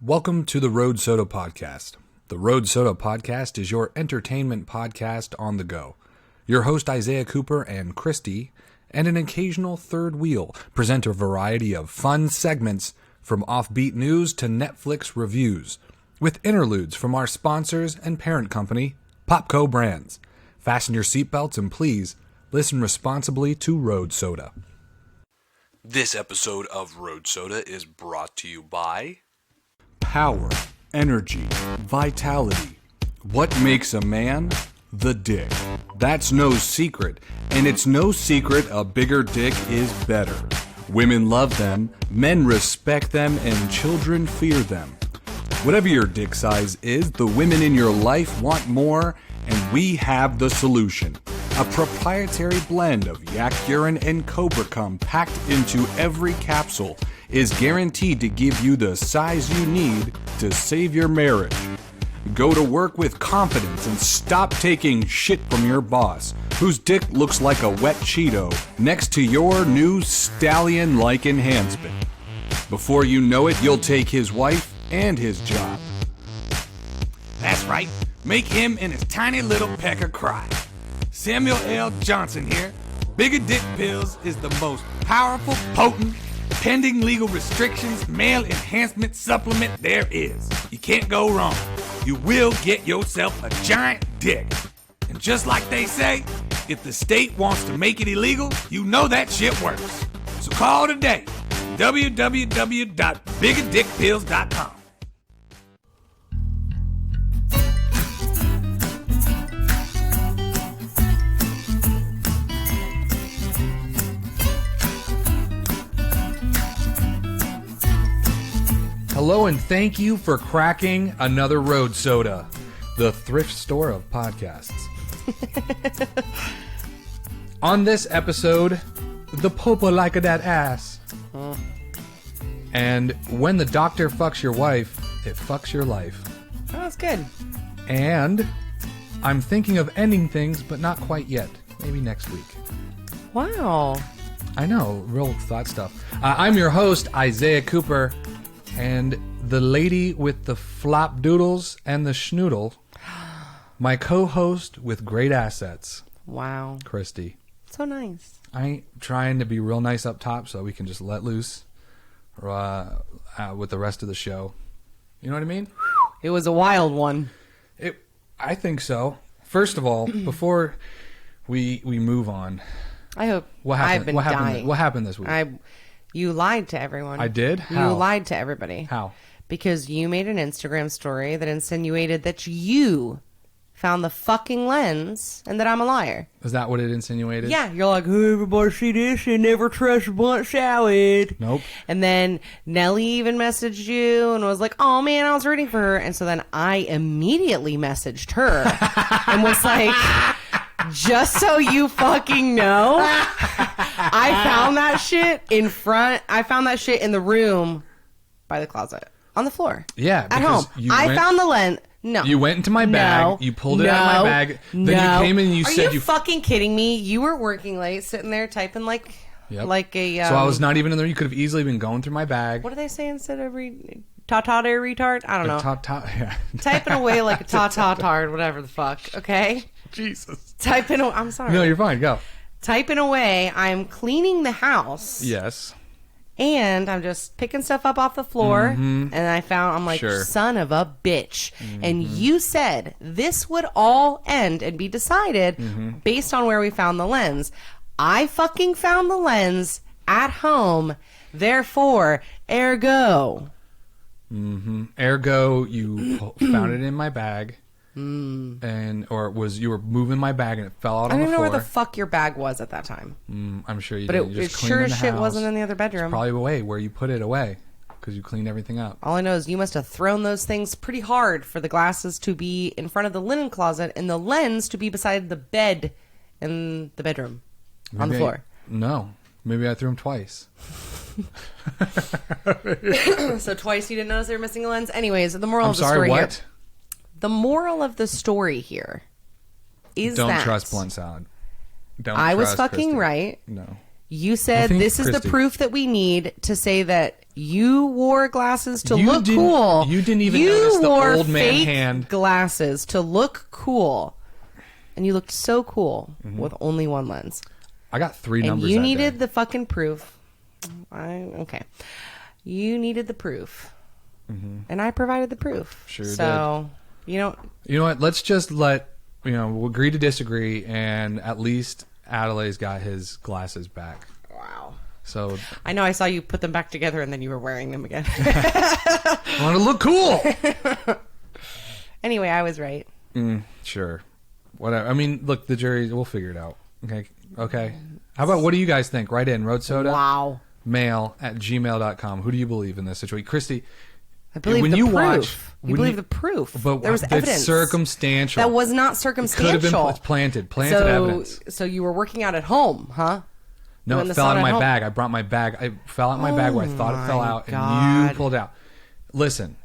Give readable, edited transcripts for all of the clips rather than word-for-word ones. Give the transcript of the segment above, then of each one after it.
Welcome to the Road Soda Podcast. The Road Soda Podcast is your entertainment podcast on the go. Your host Isaiah Cooper and Kristie, and an occasional third wheel, present a variety of fun segments from offbeat news to Netflix reviews, with interludes from our sponsors and parent company, Popco Brands. Fasten your seatbelts and please listen responsibly to Road Soda. This episode of Road Soda is brought to you by power, energy, vitality. What makes a man? The dick. That's no secret, and it's no secret a bigger dick is better. Women love them, men respect them, and children fear them. Whatever your dick size is, the women in your life want more, and we have the solution. A proprietary blend of yak urine and cobra cum packed into every capsule is guaranteed to give you the size you need to save your marriage. Go to work with confidence and stop taking shit from your boss, whose dick looks like a wet Cheeto next to your new stallion-like enhancement. Before you know it, you'll take his wife and his job. That's right, make him and his tiny little pecker cry. Samuel L. Johnson here. Bigger Dick Pills is the most powerful, potent, pending legal restrictions, male enhancement supplement there is. You can't go wrong. You will get yourself a giant dick. And just like they say, if the state wants to make it illegal, you know that shit works. So call today. www.biggerdickpills.com. Hello and thank you for cracking another Road Soda, the thrift store of podcasts. On this episode, the popo like that ass. And when the doctor fucks your wife, it fucks your life. Oh, that's good. And I'm thinking of ending things, but not quite yet. Maybe next week. Wow. I know, real thought stuff. I'm your host, Isaiah Cooper. And the lady with the flop doodles and the schnoodle, my co-host with great assets. Wow. Kristie. So nice. I ain't trying to be real nice up top so we can just let loose with the rest of the show. You know what I mean? It was a wild one. I think so. First of all, before we move on. I hope. What happened? I've been dying. What happened this week? You lied to everyone. I did? How? You lied to everybody. How? Because you made an Instagram story that insinuated that you found the fucking lens and that I'm a liar. Is that what it insinuated? Yeah. You're like, who everybody see this and never trust blunt salad. Nope. And then Nelly even messaged you and was like, oh man, I was rooting for her. And so then I immediately messaged her and was like, just so you fucking know, I found that shit I found that shit in the room by the closet. On the floor. Yeah. At home. I found the lens. No. You went into my bag. You pulled it out of my bag. Then you came in and you said Are you fucking kidding me? You were working late, sitting there typing like a... So I was not even in there. You could have easily been going through my bag. What do they say instead of ta-ta-de retard? I don't know. Yeah. Typing away like a ta-ta-tard, whatever the fuck. Okay? Jesus. I'm sorry. No, you're fine. Go. Typing away. I'm cleaning the house. Yes. And I'm just picking stuff up off the floor. Mm-hmm. And I'm like, sure. Son of a bitch. Mm-hmm. And you said this would all end and be decided based on where we found the lens. I fucking found the lens at home. Therefore, ergo. Ergo, you found it in my bag. You were moving my bag and it fell out on the floor. I don't know where the fuck your bag was at that time. I'm sure you but did. It sure as shit wasn't in the other bedroom. It's probably away where you put it away because you cleaned everything up. All I know is you must have thrown those things pretty hard for the glasses to be in front of the linen closet and the lens to be beside the bed in the bedroom on the floor. No. Maybe I threw them twice. So twice you didn't notice they were missing a lens? Anyways, the moral of the story here. What? The moral of the story here is Don't trust blunt salad. I was fucking Kristie. right. No. You said this is the proof that we need to say that you wore glasses to look cool. You didn't even notice the old man hand. Glasses to look cool. And you looked so cool with only one lens. I got 3 numbers. And you needed the fucking proof. Okay. You needed the proof. And I provided the proof. Sure did. So, you know what? Let's just we'll agree to disagree, and at least Adelaide's got his glasses back. Wow. So I know I saw you put them back together and then you were wearing them again. I want to look cool. Anyway, I was right. Sure. Whatever. I mean, look, the jury, we'll figure it out. Okay. How about, what do you guys think? Write in Road Soda. Wow. mail@gmail.com. Who do you believe in this situation? Kristie, I believe when the you proof. You believe the proof. But there was evidence. Circumstantial. That was not circumstantial. It could have been planted evidence. So you were working out at home, huh? No, it fell out of my bag. I brought my bag. I fell out of my bag where I thought it fell out, and you pulled it out. Listen,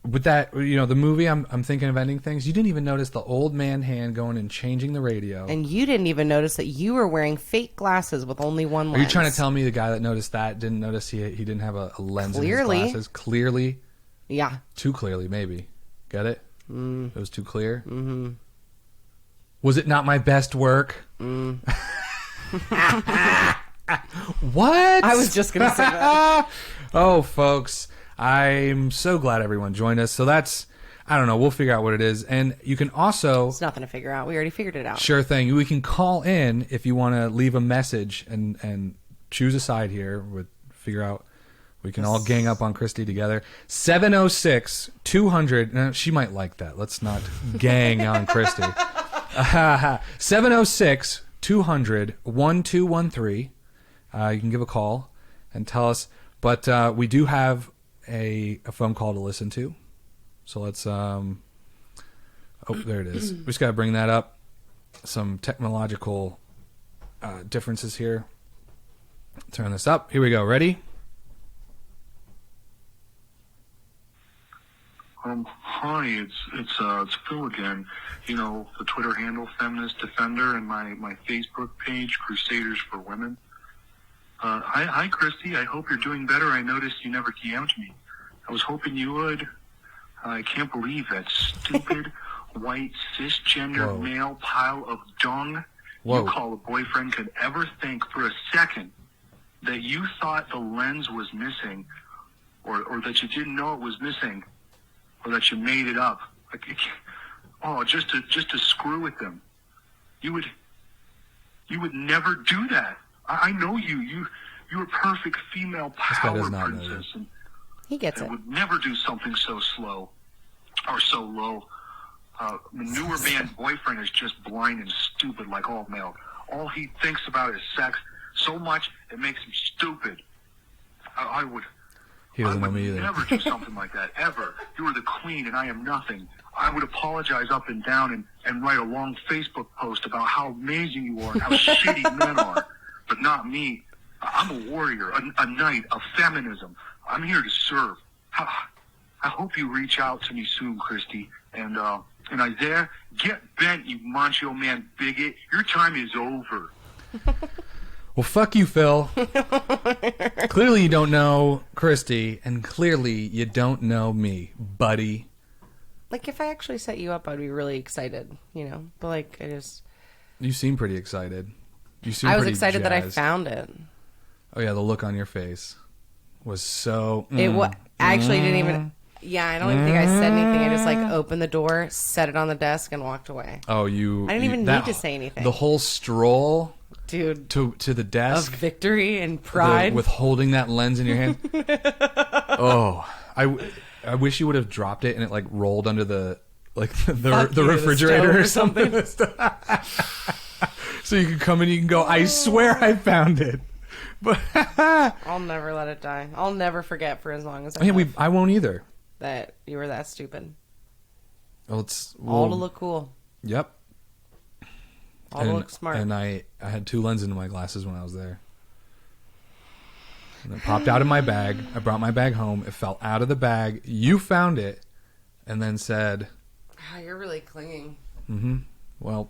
with that, the movie, I'm thinking of ending things. You didn't even notice the old man hand going and changing the radio. And you didn't even notice that you were wearing fake glasses with only one lens. Are you trying to tell me the guy that noticed that didn't notice he didn't have a lens in his glasses? Clearly. Yeah. Too clearly, maybe. Get it? It was too clear? Mm-hmm. Was it not my best work? What? I was just going to say that. Oh, folks. I'm so glad everyone joined us. So that's, I don't know, we'll figure out what it is. And you can also... It's nothing to figure out. We already figured it out. Sure thing. We can call in if you want to leave a message and choose a side here. Figure out... We can all gang up on Kristie together. 706-200... No, she might like that. Let's not gang on Kristie. 706-200-1213. You can give a call and tell us. But we do have a phone call to listen to. So let's... Oh, there it is. We just got to bring that up. Some technological differences here. Turn this up. Here we go. Ready? Hi, it's Phil again. The Twitter handle Feminist Defender and my Facebook page Crusaders for Women. Hi, Kristie. I hope you're doing better. I noticed you never DM'd me. I was hoping you would. I can't believe that stupid white cisgender male pile of dung you call a boyfriend could ever think for a second that you thought the lens was missing, or that you didn't know it was missing. Or that you made it up. Just to screw with them. You would never do that. I know you. You're a perfect female power princess, and he gets it. Would never do something so slow or so low. The newer man boyfriend is just blind and stupid like all male. All he thinks about is sex so much it makes him stupid. I would never do something like that, ever. You are the queen and I am nothing. I would apologize up and down and write a long Facebook post about how amazing you are and how shitty men are. But not me. I'm a warrior, a knight of feminism. I'm here to serve. I hope you reach out to me soon, Kristie. And Isaiah, get bent, you macho man bigot. Your time is over. Well, fuck you, Phil. Clearly you don't know Kristie, and clearly you don't know me, buddy. Like, if I actually set you up, I'd be really excited, But, like, You seem pretty excited. I was excited that I found it. Oh, yeah, the look on your face was so... I actually didn't even... Yeah, I don't even think I said anything. I just, opened the door, set it on the desk, and walked away. Oh, I didn't even need to say anything. The whole stroll... Dude, to the desk of victory and pride with holding that lens in your hand. I wish you would have dropped it and it rolled under the refrigerator or something. So you can come in, you can go, I swear I found it. But I'll never let it die. I'll never forget for as long as I won't either. That you were that stupid. Well, all to look cool. Yep. All to look smart. And I had 2 lenses in my glasses when I was there. And it popped out of my bag. I brought my bag home. It fell out of the bag. You found it and then said... Oh, you're really clinging. Mm-hmm. Well,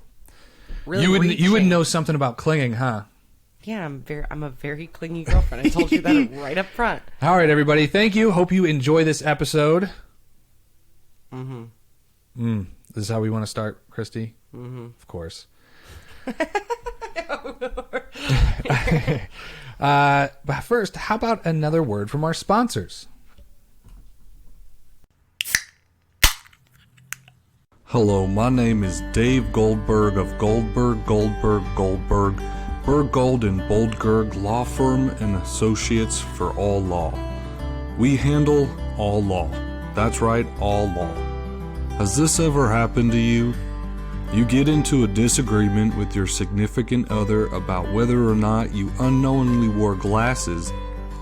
really you would know something about clinging, huh? Yeah, I'm a very clingy girlfriend. I told you that right up front. All right, everybody. Thank you. Hope you enjoy this episode. This is how we want to start, Kristie? Of course. But first, how about another word from our sponsors? Hello, my name is Dave Goldberg of Goldberg, Bergold and Boldgerg Law Firm and Associates for all law. We handle all law. That's right, all law. Has this ever happened to you? You get into a disagreement with your significant other about whether or not you unknowingly wore glasses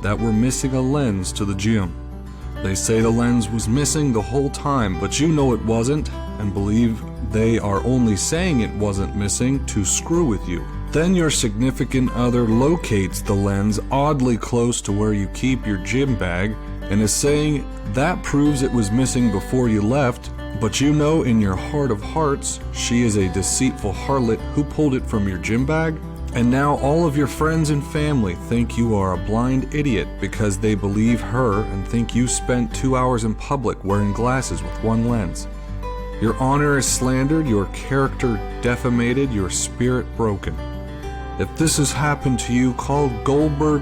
that were missing a lens to the gym. They say the lens was missing the whole time, but you know it wasn't, and believe they are only saying it wasn't missing to screw with you. Then your significant other locates the lens oddly close to where you keep your gym bag and is saying that proves it was missing before you left, but you know in your heart of hearts she is a deceitful harlot who pulled it from your gym bag. And now all of your friends and family think you are a blind idiot because they believe her and think you spent 2 hours in public wearing glasses with one lens. Your honor is slandered, your character defamated, your spirit broken. If this has happened to you, call Bergold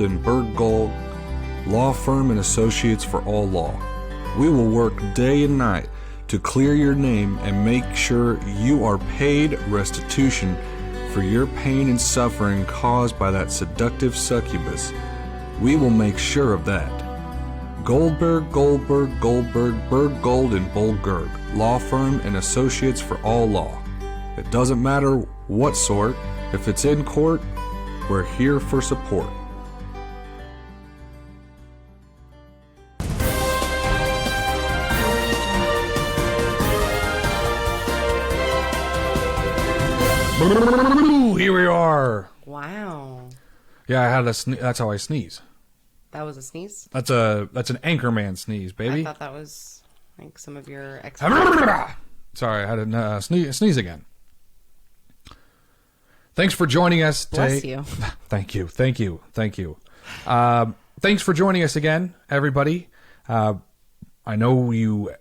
and Bergold Law Firm and Associates for all law. We will work day and night to clear your name and make sure you are paid restitution for your pain and suffering caused by that seductive succubus. We will make sure of that. Bergold and Boldgerg Law Firm and Associates for all law. It doesn't matter what sort. If it's in court, we're here for support. Here we are. Wow. Yeah, I had a that's how I sneeze. That was a sneeze? That's an Anchorman sneeze, baby. I thought that was like some of your ex. Sorry, I had a sneeze again. Thanks for joining us today. Bless you. Thank you. Thanks for joining us again, everybody. I know you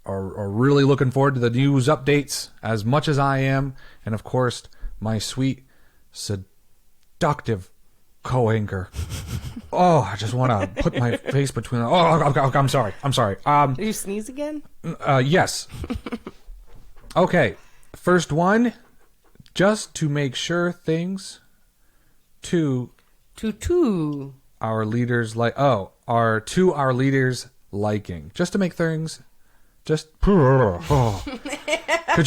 are really looking forward to the news updates as much as I am, and of course, my sweet, seductive co-anchor. Oh, I just want to put my face between. Oh, I'm sorry. Did you sneeze again? Yes. Okay, first one. Just to make sure things to our leaders our leaders liking. Just to make things could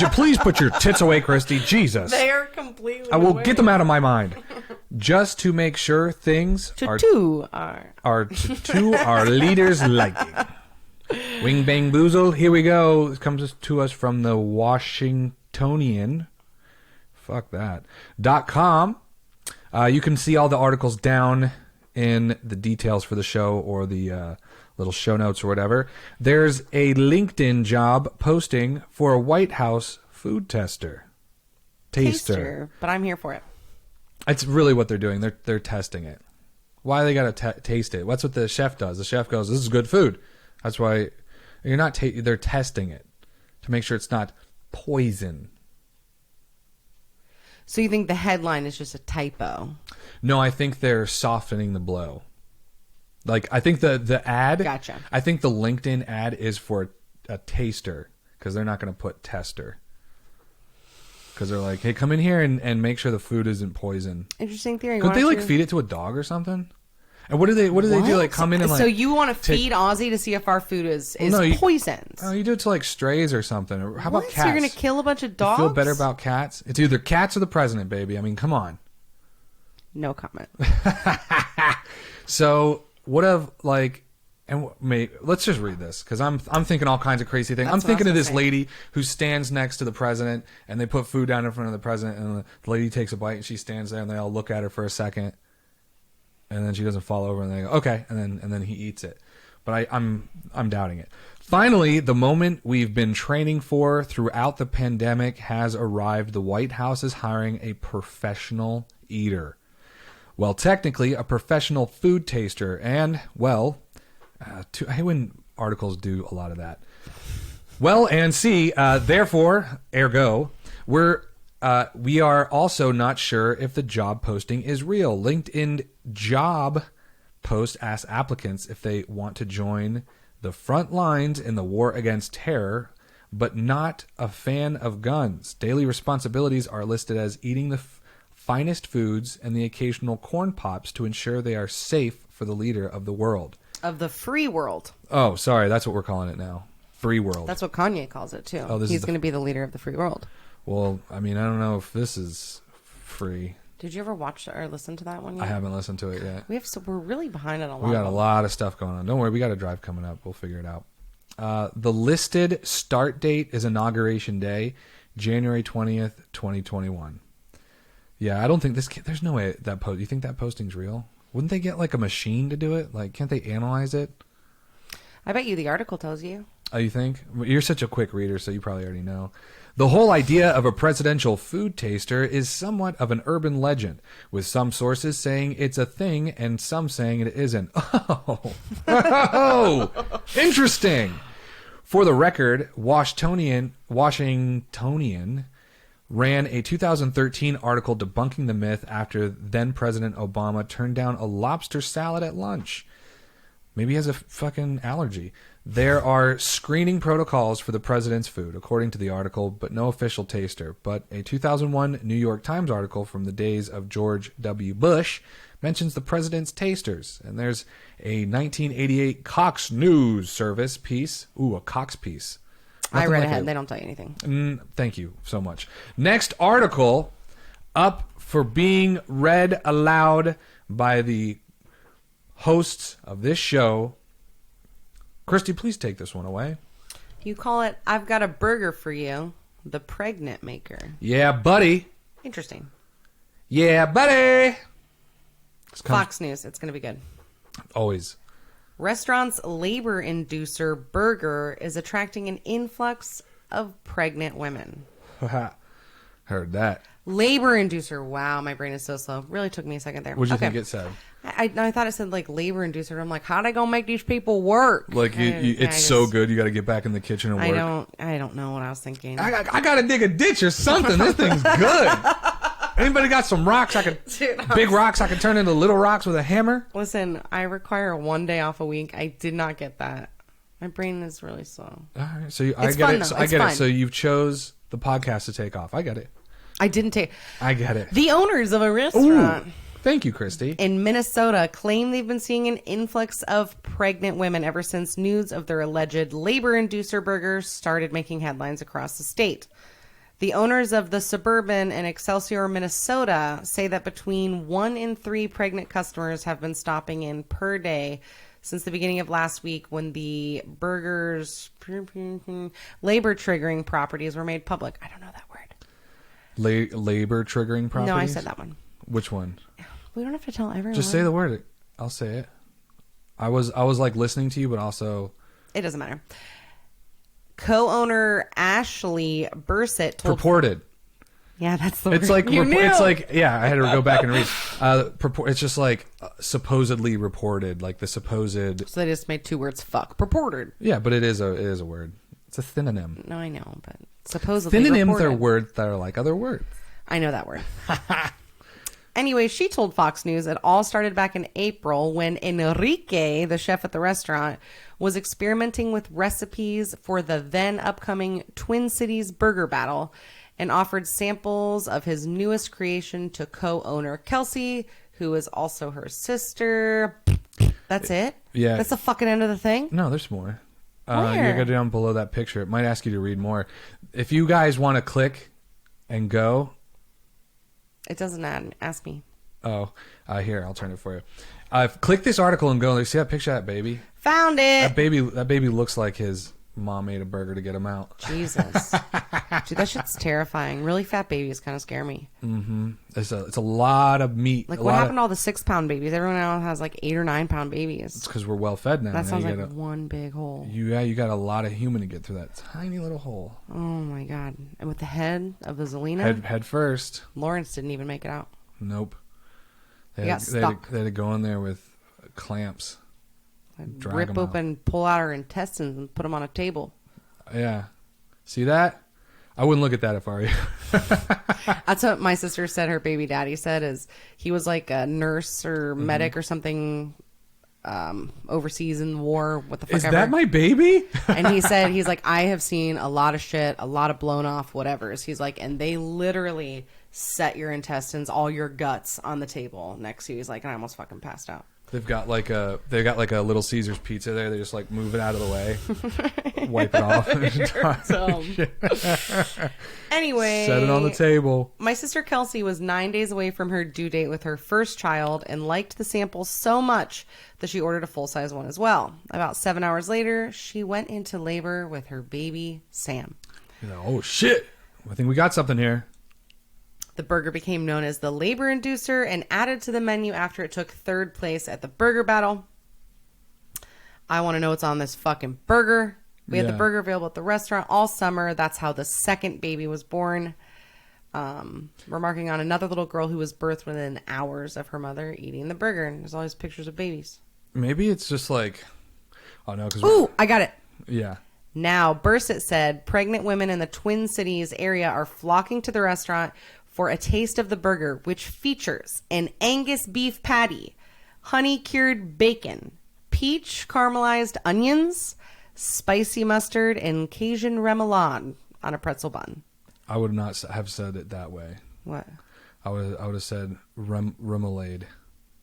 you please put your tits away, Kristie? Jesus. They are completely I will away. get them out of my mind. Just to make sure things are to our leaders liking. Wing bang boozle. Here we go. This comes to us from the Washingtonian. Fuck that. .com. You can see all the articles down in the details for the show or the little show notes or whatever. There's a LinkedIn job posting for a White House food taster. But I'm here for it. It's really what they're doing. They're testing it. Why they gotta taste it? What's what the chef does? The chef goes, "This is good food." That's why you're not. They're testing it to make sure it's not poison. So you think the headline is just a typo? No, I think they're softening the blow. Like, I think the ad... Gotcha. I think the LinkedIn ad is for a taster, because they're not going to put tester. Because they're like, hey, come in here and make sure the food isn't poison. Interesting theory. Could they, feed it to a dog or something? And what do they do? Like, come in and, like... So you want to feed Ozzy to see if our food is poisoned? No, you do it to, like, strays or something. Or how about cats? So you're going to kill a bunch of dogs? You feel better about cats? It's either cats or the president, baby. I mean, come on. No comment. So, what if, like... And let's just read this, because I'm thinking all kinds of crazy things. I'm thinking of this lady who stands next to the president, and they put food down in front of the president, and the lady takes a bite, and she stands there, and they all look at her for a second, and then she doesn't fall over, and they go, okay, and then he eats it. but I'm doubting it. Finally, the moment we've been training for throughout the pandemic has arrived. The White House is hiring a professional eater. Well, technically, a professional food taster. And, well, I hate when articles do a lot of that. Well, and see, therefore, ergo, we are also not sure if the job posting is real. LinkedIn job post asks applicants if they want to join the front lines in the war against terror, but not a fan of guns. Daily responsibilities are listed as eating the finest foods and the occasional corn pops to ensure they are safe for the leader of the world. Of the free world. Oh, sorry. That's what we're calling it now. Free world. That's what Kanye calls it, too. Oh, He's going to be the leader of the free world. Well, I mean, I don't know if this is free. Did you ever watch or listen to that one yet? I haven't listened to it yet. We're really behind on a lot. We got a lot of stuff going on. Don't worry, we got a drive coming up. We'll figure it out. The listed start date is Inauguration Day, January 20th, 2021. Yeah, I don't think there's no way that post. You think that posting's real? Wouldn't they get like a machine to do it? Like, can't they analyze it? I bet you the article tells you. Oh, you think? You're such a quick reader, so you probably already know. The whole idea of a presidential food taster is somewhat of an urban legend, with some sources saying it's a thing and some saying it isn't. Oh, interesting. For the record, Washingtonian ran a 2013 article debunking the myth after then-President Obama turned down a lobster salad at lunch. Maybe he has a fucking allergy. There are screening protocols for the president's food, according to the article, but no official taster. But a 2001 New York Times article from the days of George W. Bush mentions the president's tasters. And there's a 1988 Cox News Service piece. Ooh, a Cox piece. I read ahead. They don't tell you anything. Thank you so much. Next article up for being read aloud by the hosts of this show. Kristie, please take this one away. You call it, I've got a burger for you, the pregnant maker. Yeah, buddy. Interesting. Yeah, buddy. Fox News. It's going to be good. Always. Restaurant's labor inducer burger is attracting an influx of pregnant women. Heard that. Labor inducer. Wow, my brain is so slow. Really took me a second there. What did you think it said? I thought it said like labor inducer. I'm like, how'd I go make these people work? Like it's so good, you got to get back in the kitchen and work. I don't know what I was thinking. I got to dig a ditch or something. This thing's good. Anybody got some rocks? Big rocks I can turn into little rocks with a hammer? Listen, I require 1 day off a week. I did not get that. My brain is really slow. All right, so I get it. So I get it. So you chose the podcast to take off. I get it. I didn't take. I get it. The owners of a restaurant. Ooh, thank you, Kristie. In Minnesota claim they've been seeing an influx of pregnant women ever since news of their alleged labor inducer burgers started making headlines across the state. The owners of the Suburban in Excelsior, Minnesota, say that between 1 in 3 pregnant customers have been stopping in per day since the beginning of last week when the burgers' labor triggering properties were made public. I don't know that word. Labor triggering properties? No, I said that one. Which one? We don't have to tell everyone. Just say the word. I'll say it. I was like listening to you, but also... It doesn't matter. Co-owner Ashley Bursett told... Purported. Yeah, that's the it's word. Like it's like, yeah, I had to go back and read. It's just like supposedly reported, like the supposed... So they just made 2 words, fuck. Purported. Yeah, but it is a word. It's a synonym. No, I know, but supposedly synonyms reported. are words that are like other words. I know that word. Anyway, she told Fox News it all started back in April when Enrique, the chef at the restaurant, was experimenting with recipes for the then upcoming Twin Cities Burger Battle and offered samples of his newest creation to co-owner Kelsey, who is also her sister. That's it? Yeah. That's the fucking end of the thing? No, there's more. You Where? go down below that picture. It might ask you to read more. If you guys want to click and go... It doesn't ask me. Oh, here, I'll turn it for you. Click this article and go. See that picture of that baby? Found it. That baby looks like his mom ate a burger to get him out. Jesus. Dude, that shit's terrifying. Really fat babies kind of scare me. Mm-hmm. It's a lot of meat. Like, what happened to all the 6-pound babies? Everyone now has like 8 or 9 pound babies. It's because we're well fed now. That sounds like one big hole. You got a lot of human to get through that tiny little hole. Oh my God. And with the head of the Zelina? Head first. Lawrence didn't even make it out. Nope. He got stuck. They had to go in there with clamps. Rip open, pull out her intestines and put them on a table. Yeah. See that? I wouldn't look at that if I were you. That's what my sister said her baby daddy said, is he was like a nurse or medic or something overseas in the war. What the fuck Is ever. that my baby? And he said, he's like, I have seen a lot of shit, a lot of blown off whatevers. He's like, and they literally set your intestines, all your guts on the table next to you. He's like, and I almost fucking passed out. They've got like a Little Caesars pizza there. They just like move it out of the way, wipe it off. Anyway, set it on the table. My sister Kelsey was 9 days away from her due date with her first child and liked the sample so much that she ordered a full-size one as well. About 7 hours later, she went into labor with her baby Sam. Oh shit! I think we got something here. The burger became known as the labor inducer and added to the menu after it took 3rd place at the burger battle. I want to know what's on this fucking burger. We had the burger available at the restaurant all summer. That's how the second baby was born. Remarking on another little girl who was birthed within hours of her mother eating the burger. And there's always pictures of babies. Maybe it's just like, oh no, because ooh, I got it. Yeah. Now, Bursit said pregnant women in the Twin Cities area are flocking to the restaurant for a taste of the burger, which features an Angus beef patty, honey-cured bacon, peach caramelized onions, spicy mustard, and Cajun remoulade on a pretzel bun. I would not have said it that way. What? I would have said remoulade.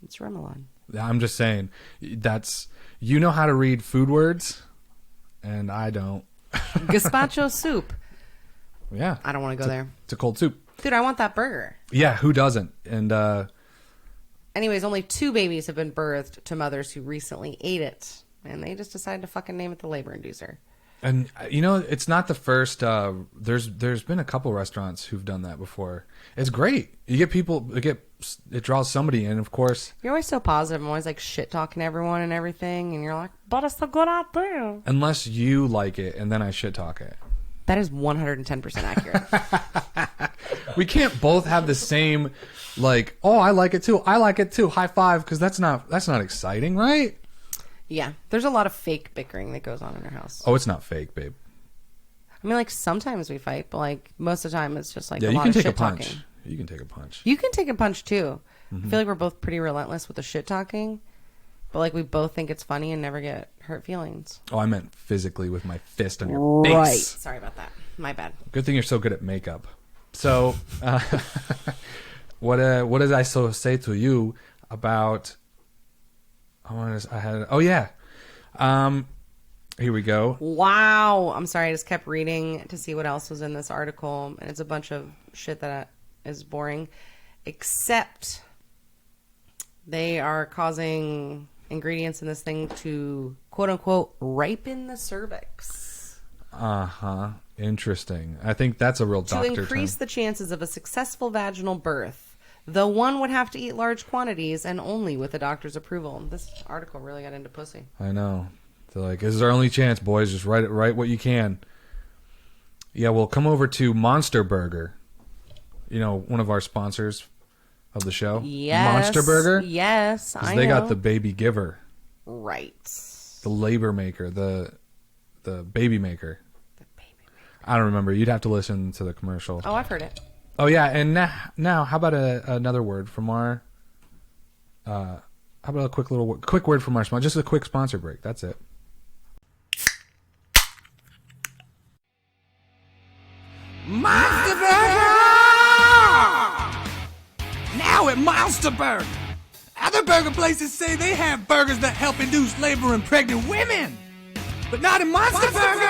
It's remoulade. I'm just saying, that's, you know how to read food words, and I don't. Gazpacho soup. Yeah. I don't want to go there. It's a cold soup. Dude, I want that burger. Yeah, who doesn't? And anyways, only 2 babies have been birthed to mothers who recently ate it. And they just decided to fucking name it the labor inducer. And you know, it's not the first. There's been a couple restaurants who've done that before. It's great. You get people. It draws somebody in. Of course. You're always so positive. I'm always like shit talking everyone and everything, and you're like, but it's a good idea. Unless you like it, and then I shit talk it. That is 110% accurate. We can't both have the same, like, oh, I like it too. I like it too. High five, because that's not exciting, right? Yeah, there's a lot of fake bickering that goes on in our house. Oh, it's not fake, babe. I mean, like, sometimes we fight, but like most of the time it's just like yeah, a you lot can of take shit a punch. talking. You can take a punch. You can take a punch too. Mm-hmm. I feel like we're both pretty relentless with the shit talking, but like we both think it's funny and never get hurt feelings. Oh, I meant physically with my fist on your face. Right. Sorry about that. My bad. Good thing you're so good at makeup. So, what did I say to you about? Here we go. Wow. I'm sorry. I just kept reading to see what else was in this article, and it's a bunch of shit that is boring, except they are causing ingredients in this thing to quote unquote ripen the cervix. Interesting. I think that's a real doctor to increase term. the chances of a successful vaginal birth, though one would have to eat large quantities and only with the doctor's approval. This article really got into pussy. I know. They're like, this is our only chance, boys. Just write what you can. Yeah, well, come over to Monster Burger. You know, one of our sponsors of the show. Yes. Monster Burger. Yes, I know. They got the baby giver. Right. The labor maker. The baby maker. The baby maker. I don't remember. You'd have to listen to the commercial. Oh, I've heard it. Oh, yeah. And now how about another word from our... how about a quick word from our sponsor? Just a quick sponsor break. That's it. Monster Burger! Now at Monster Burger. Other burger places say they have burgers that help induce labor in pregnant women. But not in Monster Burger!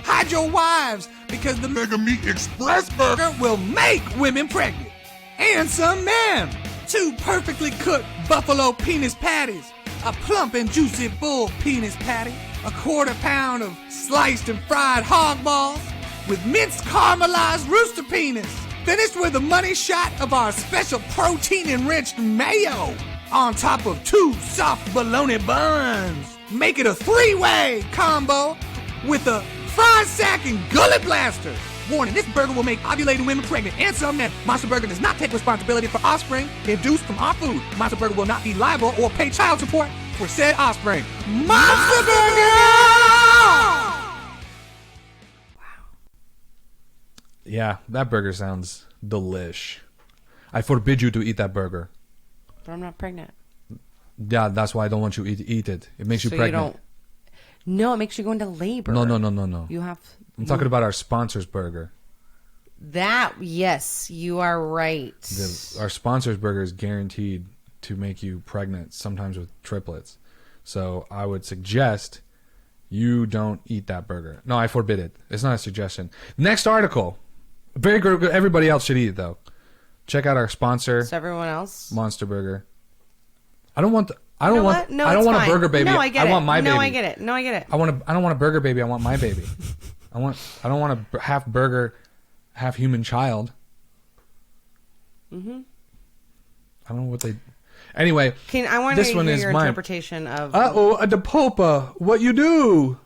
Hide your wives, because the Mega Meat Express Burger will make women pregnant. And some men. 2 perfectly cooked buffalo penis patties. A plump and juicy bull penis patty. a quarter pound of sliced and fried hog balls with minced caramelized rooster penis, finished with a money shot of our special protein-enriched mayo on top of 2 soft bologna buns. Make it a 3-way combo with a fried sack and gullet blaster. Warning, this burger will make ovulating women pregnant and some men. Monster Burger does not take responsibility for offspring induced from our food. Monster Burger will not be liable or pay child support for said offspring. Monster Burger! Yeah, that burger sounds delish. I forbid you to eat that burger. But I'm not pregnant. Yeah, that's why I don't want you to eat it. It makes you pregnant. No, it makes you go into labor. No. You have... I'm talking about our sponsor's burger. That, yes, you are right. Our sponsor's burger is guaranteed to make you pregnant, sometimes with triplets. So I would suggest you don't eat that burger. No, I forbid it. It's not a suggestion. Next article. Very good. Everybody else should eat it, though. Check out our sponsor. So everyone else? Monster Burger. I don't want a burger baby. No, I get it. I want my baby. No, I get it. No, I get it. I don't want a burger baby. I want my baby. I don't want a half burger, half human child. Mm-hmm. I don't know what they. Anyway, I want to hear your interpretation of. The Popa, what you do?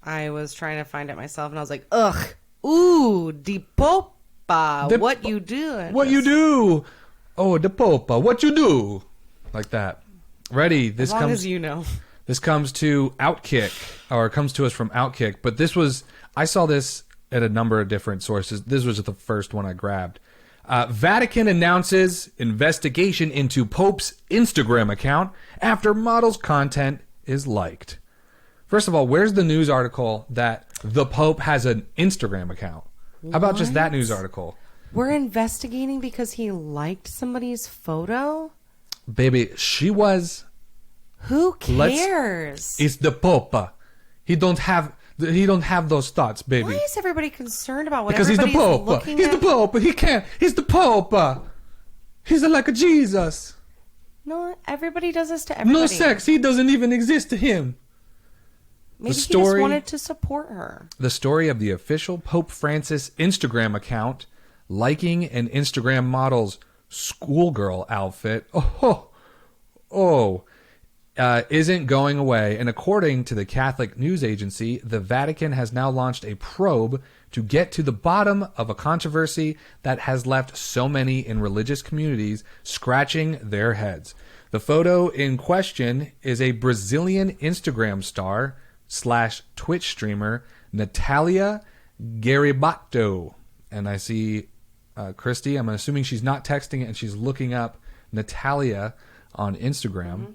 I was trying to find it myself, and I was like, ugh, ooh, the Popa, what you do? What you do? Oh, the Popa, what you do? Like that. Ready? As long as you know. This comes to Outkick, or it comes to us from Outkick. But I saw this at a number of different sources. This was the first one I grabbed. Vatican announces investigation into Pope's Instagram account after model's content is liked. First of all, where's the news article that the Pope has an Instagram account? How about just that news article? We're investigating because he liked somebody's photo? Baby, she was... Who cares? It's the Pope. He don't have those thoughts, baby. Why is everybody concerned about what because everybody's he's the Pope. looking He's at? the Pope. He can't. He's the Pope. He's like a Jesus. No, everybody does this to everybody. No sex. He doesn't even exist to him. Maybe he just wanted to support her. The story of the official Pope Francis Instagram account liking an Instagram model's schoolgirl outfit. Isn't going away, and according to the Catholic news agency, the Vatican has now launched a probe to get to the bottom of a controversy that has left so many in religious communities scratching their heads. The photo in question is a Brazilian Instagram star / Twitch streamer, Natalia Garibato. And I see Kristie. I'm assuming she's not texting it, and she's looking up Natalia on Instagram. Mm-hmm.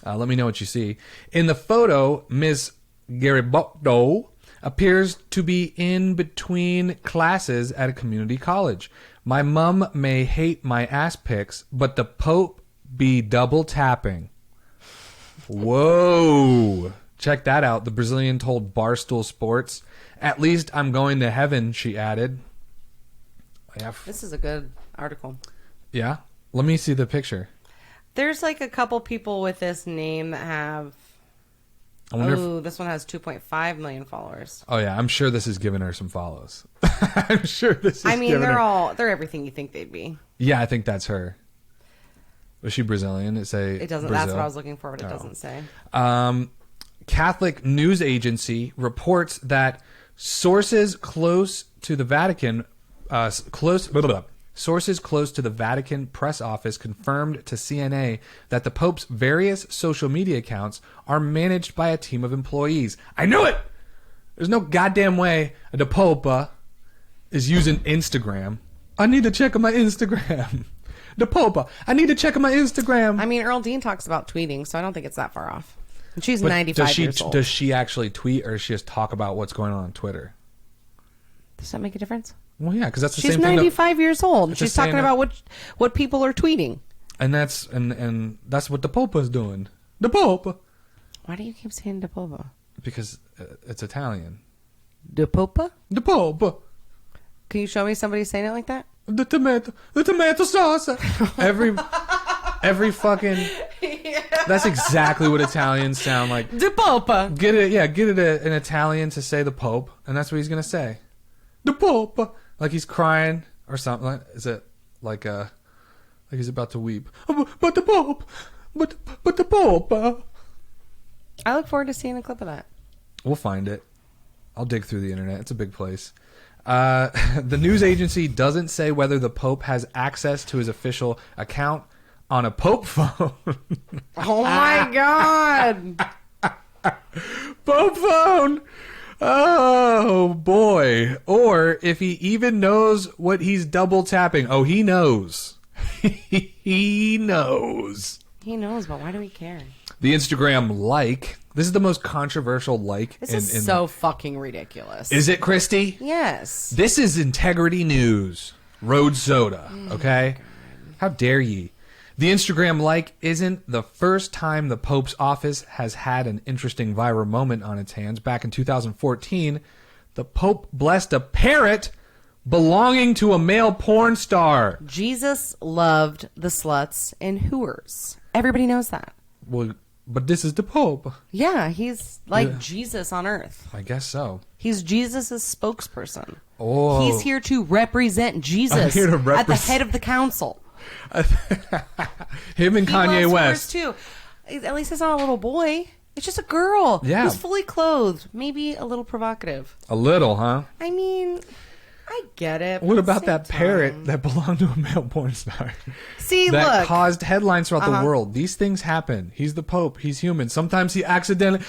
Let me know what you see. In the photo, Ms. Garibaldo appears to be in between classes at a community college. My mum may hate my ass pics, but the Pope be double tapping. Whoa. Check that out. The Brazilian told Barstool Sports. At least I'm going to heaven, she added. Yeah. This is a good article. Yeah? Let me see the picture. There's like a couple people with this name that have... this one has 2.5 million followers. Oh, yeah. I'm sure this is giving her some follows. I'm sure this is they're everything you think they'd be. Yeah, I think that's her. Was she Brazilian? It doesn't. Brazil? That's what I was looking for, but it doesn't say. Catholic news agency reports that sources close to the Vatican... Sources close to the Vatican press office confirmed to CNA that the Pope's various social media accounts are managed by a team of employees. I knew it! There's no goddamn way the Pope is using Instagram. I need to check on my Instagram. The Pope, I need to check on my Instagram. I mean, Earl Dean talks about tweeting, so I don't think it's that far off. And she's 95 years old. Does she actually tweet, or does she just talk about what's going on Twitter? Does that make a difference? Well, yeah, because that's the same thing. She's 95 years old. She's talking about what people are tweeting. And that's what the Pope is doing. The Pope. Why do you keep saying the Pope? Because it's Italian. The Pope? The Pope. Can you show me somebody saying it like that? The tomato sauce. Every fucking That's exactly what Italians sound like. The Pope. Get it an Italian to say the Pope, and that's what he's gonna say. The Pope, like he's crying or something. Is it like he's about to weep? But the Pope, but the Pope. I look forward to seeing a clip of that. We'll find it. I'll dig through the internet. It's a big place. The news agency doesn't say whether the Pope has access to his official account on a Pope phone. Oh my God. Pope phone. Oh boy. Or if he even knows what he's double tapping. Oh, he knows. He knows. He knows, but why do we care? The Instagram like. This is the most controversial like. This is so fucking ridiculous. Is it, Kristie? Yes. This is integrity news. Road soda. Okay? How dare ye? The Instagram like isn't the first time the Pope's office has had an interesting viral moment on its hands. Back in 2014, the Pope blessed a parrot belonging to a male porn star. Jesus loved the sluts and hooers. Everybody knows that. Well, but this is the Pope. Yeah, he's like Jesus on earth. I guess so. He's Jesus' spokesperson. Oh. He's here to represent Jesus here to at the head of the council. Him and Kanye loves West. hers, too. At least it's not a little boy. It's just a girl who's fully clothed. Maybe a little provocative. A little, huh? I mean, I get it. What about that parrot that belonged to a male porn star? See, that look. caused headlines throughout the world. These things happen. He's the Pope. He's human. Sometimes he accidentally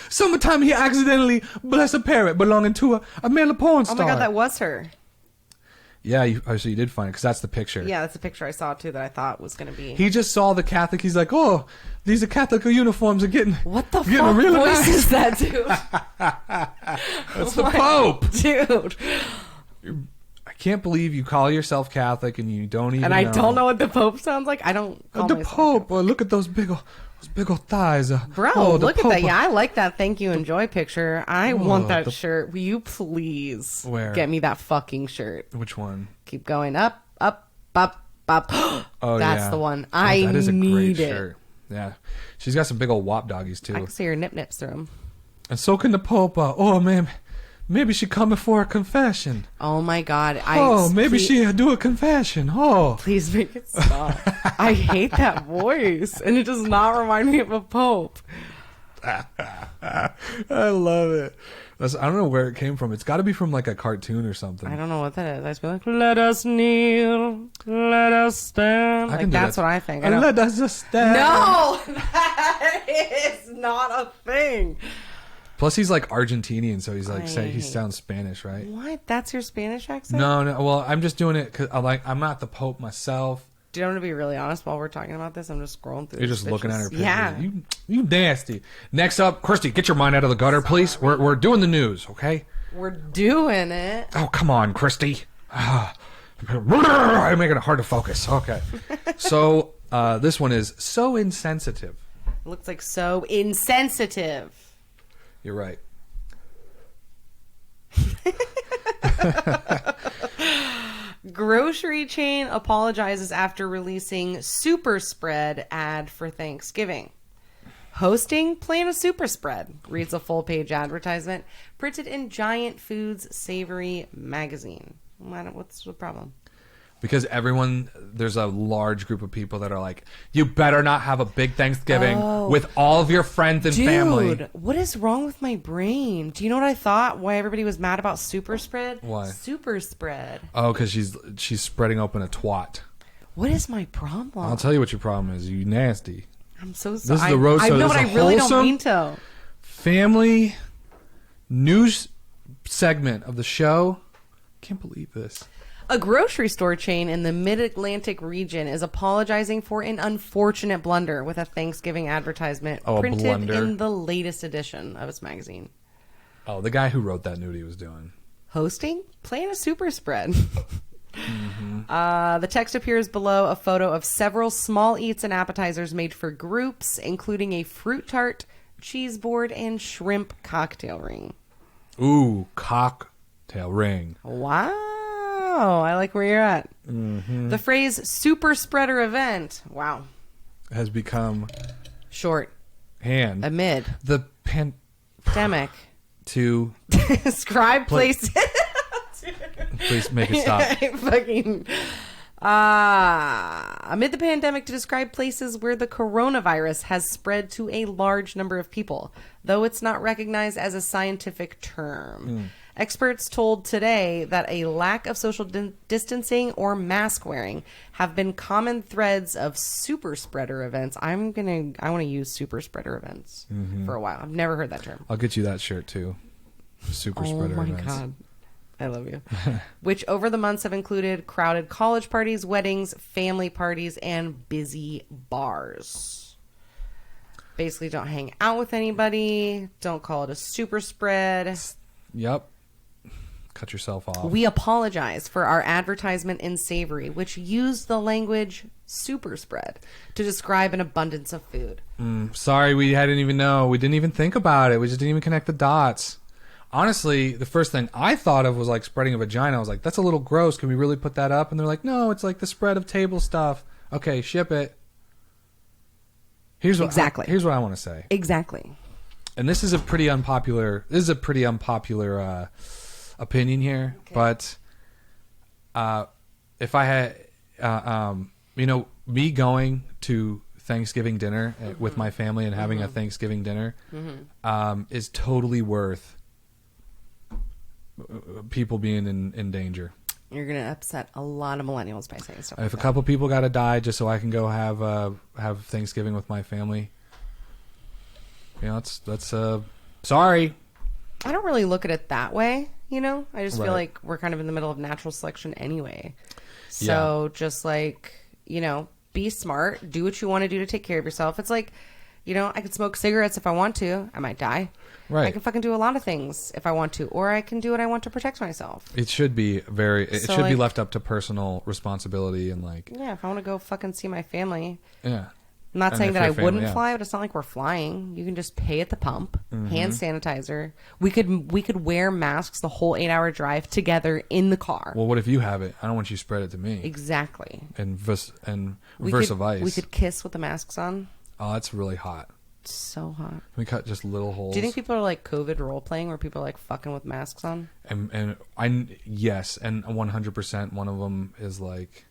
bless a parrot belonging to a male porn star. Oh my God, that was her. Yeah, so you did find it because that's the picture. Yeah, that's the picture I saw too that I thought was going to be. He just saw the Catholic. He's like, oh, these are Catholic uniforms are getting. What the fuck really voice nice. is that, dude? That's the Pope, dude. I can't believe you call yourself Catholic and you don't even. And I know. don't know what the Pope sounds like. I don't. Call The myself Pope. Look at those big old thighs. Bro, look at that. Yeah, I like that thank you, enjoy picture. I want that shirt. Will you please get me that fucking shirt? Which one? Keep going up, up, up, up. Oh, that's yeah. the one. That is a great need it. shirt. Yeah. She's got some big old wop doggies, too. I can see her nip-nips through them. And so can the Pope. Oh, man. Maybe she coming for a confession. Oh, my God. Maybe she do a confession. Oh. Please make it stop. I hate that voice. And it does not remind me of a Pope. I love it. I don't know where it came from. It's got to be from like a cartoon or something. I don't know what that is. I just be like, let us kneel, let us stand. Like, that's what I think. Let us just stand. No, that is not a thing. Plus, he's like Argentinian, so he's like he sounds Spanish, right? What? That's your Spanish accent? No. Well, I'm just doing it because I'm not the Pope myself. Do you want to be really honest while we're talking about this? I'm just scrolling through. You're just looking at her pictures. Yeah. You nasty. Next up, Kristie, get your mind out of the gutter, please. We're doing the news, okay? We're doing it. Oh, come on, Kristie. I'm making it hard to focus. Okay. So, this one is so insensitive. It looks like so insensitive. You're right. Grocery chain apologizes after releasing super spread ad for Thanksgiving. Hosting plan a super spread, reads a full page advertisement printed in Giant Foods Savory magazine. What's the problem? Because there's a large group of people that are like, you better not have a big Thanksgiving with all of your friends and family. Dude, what is wrong with my brain? Do you know what I thought? Why everybody was mad about super spread? Why? Super spread. Oh, because she's spreading open a twat. What is my problem? I'll tell you what your problem is. You nasty. I'm so sorry. This is the roast. I know, but I really wholesome don't mean to. Family news segment of the show. Can't believe this. A grocery store chain in the Mid-Atlantic region is apologizing for an unfortunate blunder with a Thanksgiving advertisement printed in the latest edition of its magazine. Oh, the guy who wrote that knew what he was doing. Hosting? Plan a super spread. The text appears below a photo of several small eats and appetizers made for groups, including a fruit tart, cheese board, and shrimp cocktail ring. Ooh, cocktail ring. Wow. I like where you're at. The phrase super spreader event, wow, has become short. hand amid the pandemic to describe places. Please make it stop. Fucking amid the pandemic to describe places where the coronavirus has spread to a large number of people, though it's not recognized as a scientific term. Experts told Today that a lack of social distancing or mask wearing have been common threads of super spreader events. I want to use super spreader events for a while. I've never heard that term. I'll get you that shirt too. Super spreader events. Oh my God. I love you. Which over the months have included crowded college parties, weddings, family parties, and busy bars. Basically, don't hang out with anybody. Don't call it a super spread. Yep. Cut yourself off. We apologize for our advertisement in Savory, which used the language super spread to describe an abundance of food. Sorry, we didn't even know. We didn't even think about it. We just didn't even connect the dots. Honestly, the first thing I thought of was like spreading a vagina. I was like, that's a little gross. Can we really put that up? And they're like, no, it's like the spread of table stuff. Okay, ship it. Here's what I want to say. Exactly. And this is a pretty unpopular opinion here, okay. But if I had me going to Thanksgiving dinner with my family and having a Thanksgiving dinner is totally worth people being in danger. You're going to upset a lot of millennials by saying stuff. If a couple people got to die just so I can go have Thanksgiving with my family, that's sorry. I don't really look at it that way, I just feel like we're kind of in the middle of natural selection anyway. So just like, be smart, do what you want to do to take care of yourself. It's like, I could smoke cigarettes if I want to. I might die. Right. I can fucking do a lot of things if I want to, or I can do what I want to protect myself. It should be be left up to personal responsibility and like. Yeah, if I want to go fucking see my family. Yeah. I'm not saying that I wouldn't fly, but it's not like we're flying. You can just pay at the pump, hand sanitizer. We could wear masks the whole 8-hour drive together in the car. Well, what if you have it? I don't want you to spread it to me. Exactly. And vice. We could kiss with the masks on. Oh, that's really hot. So hot. We cut just little holes. Do you think people are like COVID role playing where people are like fucking with masks on? Yes, and 100% one of them is like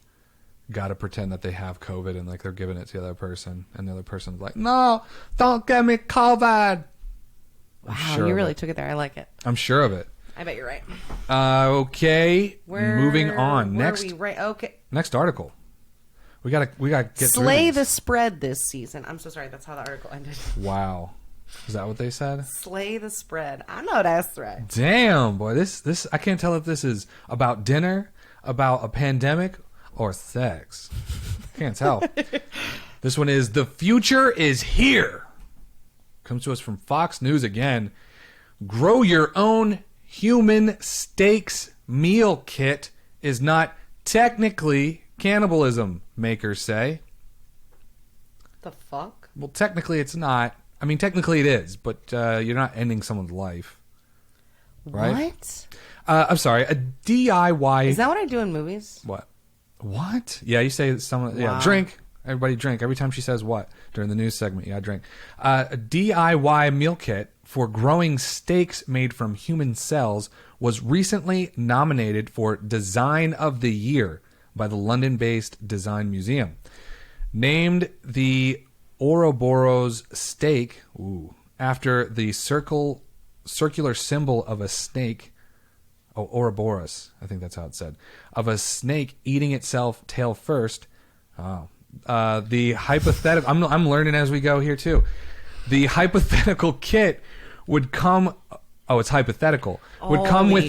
got to pretend that they have COVID and like they're giving it to the other person, and the other person's like, "No, don't give me COVID." Wow, you really took it there. I like it. I'm sure of it. I bet you're right. Okay, moving on. Next, are we right? Okay. Next article. We gotta get Slay the spread this season. I'm so sorry. That's how the article ended. Wow, is that what they said? Slay the spread. I know that's right. Damn, boy, this I can't tell if this is about dinner, about a pandemic, or sex. Can't tell. This one is The Future is Here. Comes to us from Fox News again. Grow your own human steaks meal kit is not technically cannibalism, makers say. The fuck? Well, technically it's not. I mean, technically it is, but you're not ending someone's life. Right? What? I'm sorry. A DIY... Is that what I do in movies? What? Yeah, you say someone... Wow. Yeah, drink. Everybody drink. Every time she says what during the news segment, yeah, drink. A DIY meal kit for growing steaks made from human cells was recently nominated for Design of the Year by the London-based Design Museum. Named the Ouroboros steak after the circular symbol of a snake. Oh, Ouroboros, I think that's how it's said. Of a snake eating itself tail first. Oh. The hypothetical... I'm learning as we go here, too. The hypothetical kit would come... Oh, it's hypothetical. Would come with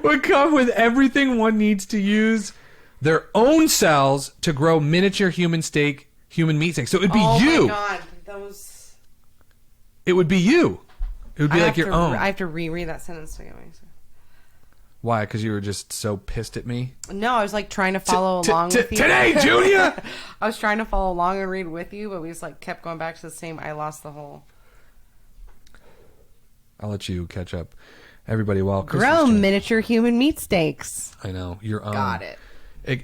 would come with everything one needs to use their own cells to grow miniature human meat steak. So it would be you. Oh, my God. That was... It would be you. It would be like your own. I have to reread that sentence again. Why? Because you were just so pissed at me? No, I was like trying to follow along with you. Today, Junior! I was trying to follow along and read with you, but we just like kept going back to the same. I lost the whole. I'll let you catch up. Everybody, grow miniature human meat steaks. I know. Your own. Got it.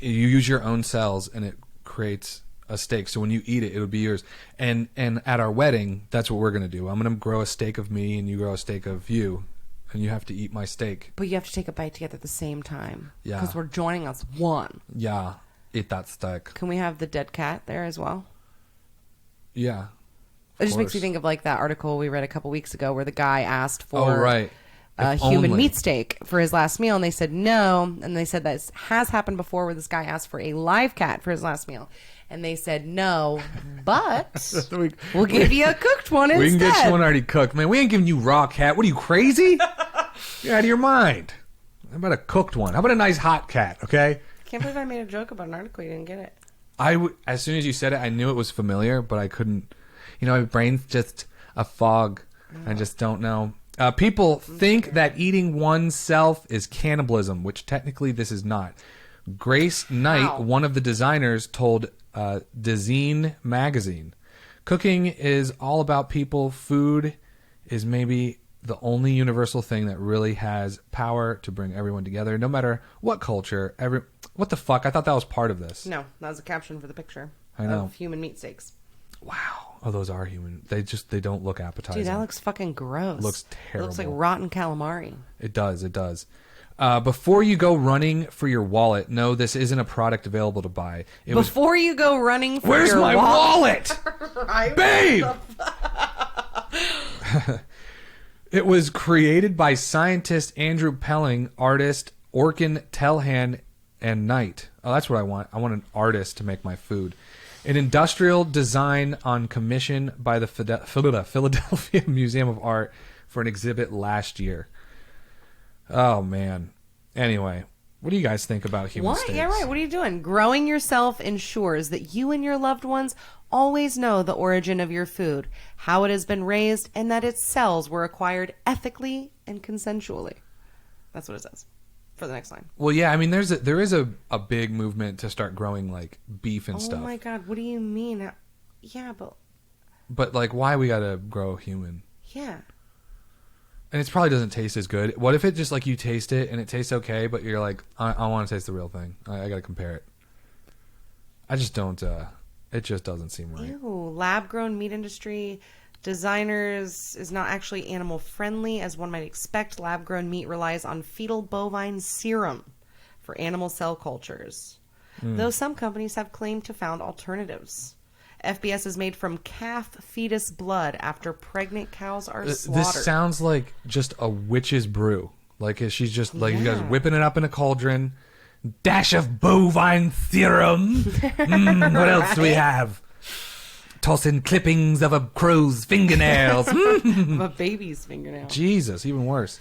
You use your own cells, and it creates a steak. So when you eat it, it would be yours. And at our wedding, that's what we're going to do. I'm going to grow a steak of me and you grow a steak of you. And you have to eat my steak. But you have to take a bite together at the same time. Yeah. Because we're joining us one. Yeah. Eat that steak. Can we have the dead cat there as well? Yeah. It just makes me think of like that article we read a couple weeks ago where the guy asked for a human meat steak for his last meal, and they said no. And they said that has happened before where this guy asked for a live cat for his last meal. And they said no, but we'll give you a cooked one instead. We can get you one already cooked. Man, we ain't giving you raw cat. What are you, crazy? You're out of your mind. How about a cooked one? How about a nice hot cat, okay? Can't believe I made a joke about an article. You didn't get it. As soon as you said it, I knew it was familiar, but I couldn't. My brain's just a fog. I just don't know. People think that eating oneself is cannibalism, which technically this is not. Grace Knight, one of the designers, told Dezeen magazine, "Cooking is all about people. Food is maybe the only universal thing that really has power to bring everyone together, no matter what culture. What the fuck? I thought that was part of this. No, that was a caption for the picture. I know. Of human meat steaks. Wow. Oh, those are human. They don't look appetizing. Dude, that looks fucking gross. Looks terrible. It looks like rotten calamari. It does. It does. Before you go running for your wallet, no, this isn't a product available to buy. Before you go running for Where's your my wallet? Babe! It was created by scientist Andrew Pelling, artist Orkin Telhan, and Knight. Oh, that's what I want. I want an artist to make my food. An industrial design on commission by the Philadelphia Museum of Art for an exhibit last year. Oh, man. Anyway, what do you guys think about human steaks? Yeah, right. What are you doing? Growing yourself ensures that you and your loved ones always know the origin of your food, how it has been raised, and that its cells were acquired ethically and consensually. That's what it says for the next line. Well, yeah, I mean, there is a big movement to start growing, like, beef and stuff. Oh, my God. What do you mean? Yeah, but... But, like, why we gotta grow human? Yeah. And it probably doesn't taste as good. What if it just, like, you taste it and it tastes okay, but you're like, I want to taste the real thing. I gotta compare it. I just don't, it just doesn't seem right. Ew, lab-grown meat industry designers is not actually animal-friendly, as one might expect. Lab-grown meat relies on fetal bovine serum for animal cell cultures, though some companies have claimed to found alternatives. FBS is made from calf fetus blood after pregnant cows are slaughtered. This sounds like just a witch's brew. Like she's just like you guys whipping it up in a cauldron. Dash of bovine serum. What else do we have? Toss in clippings of a crow's fingernails. Of a baby's fingernail. Jesus, even worse.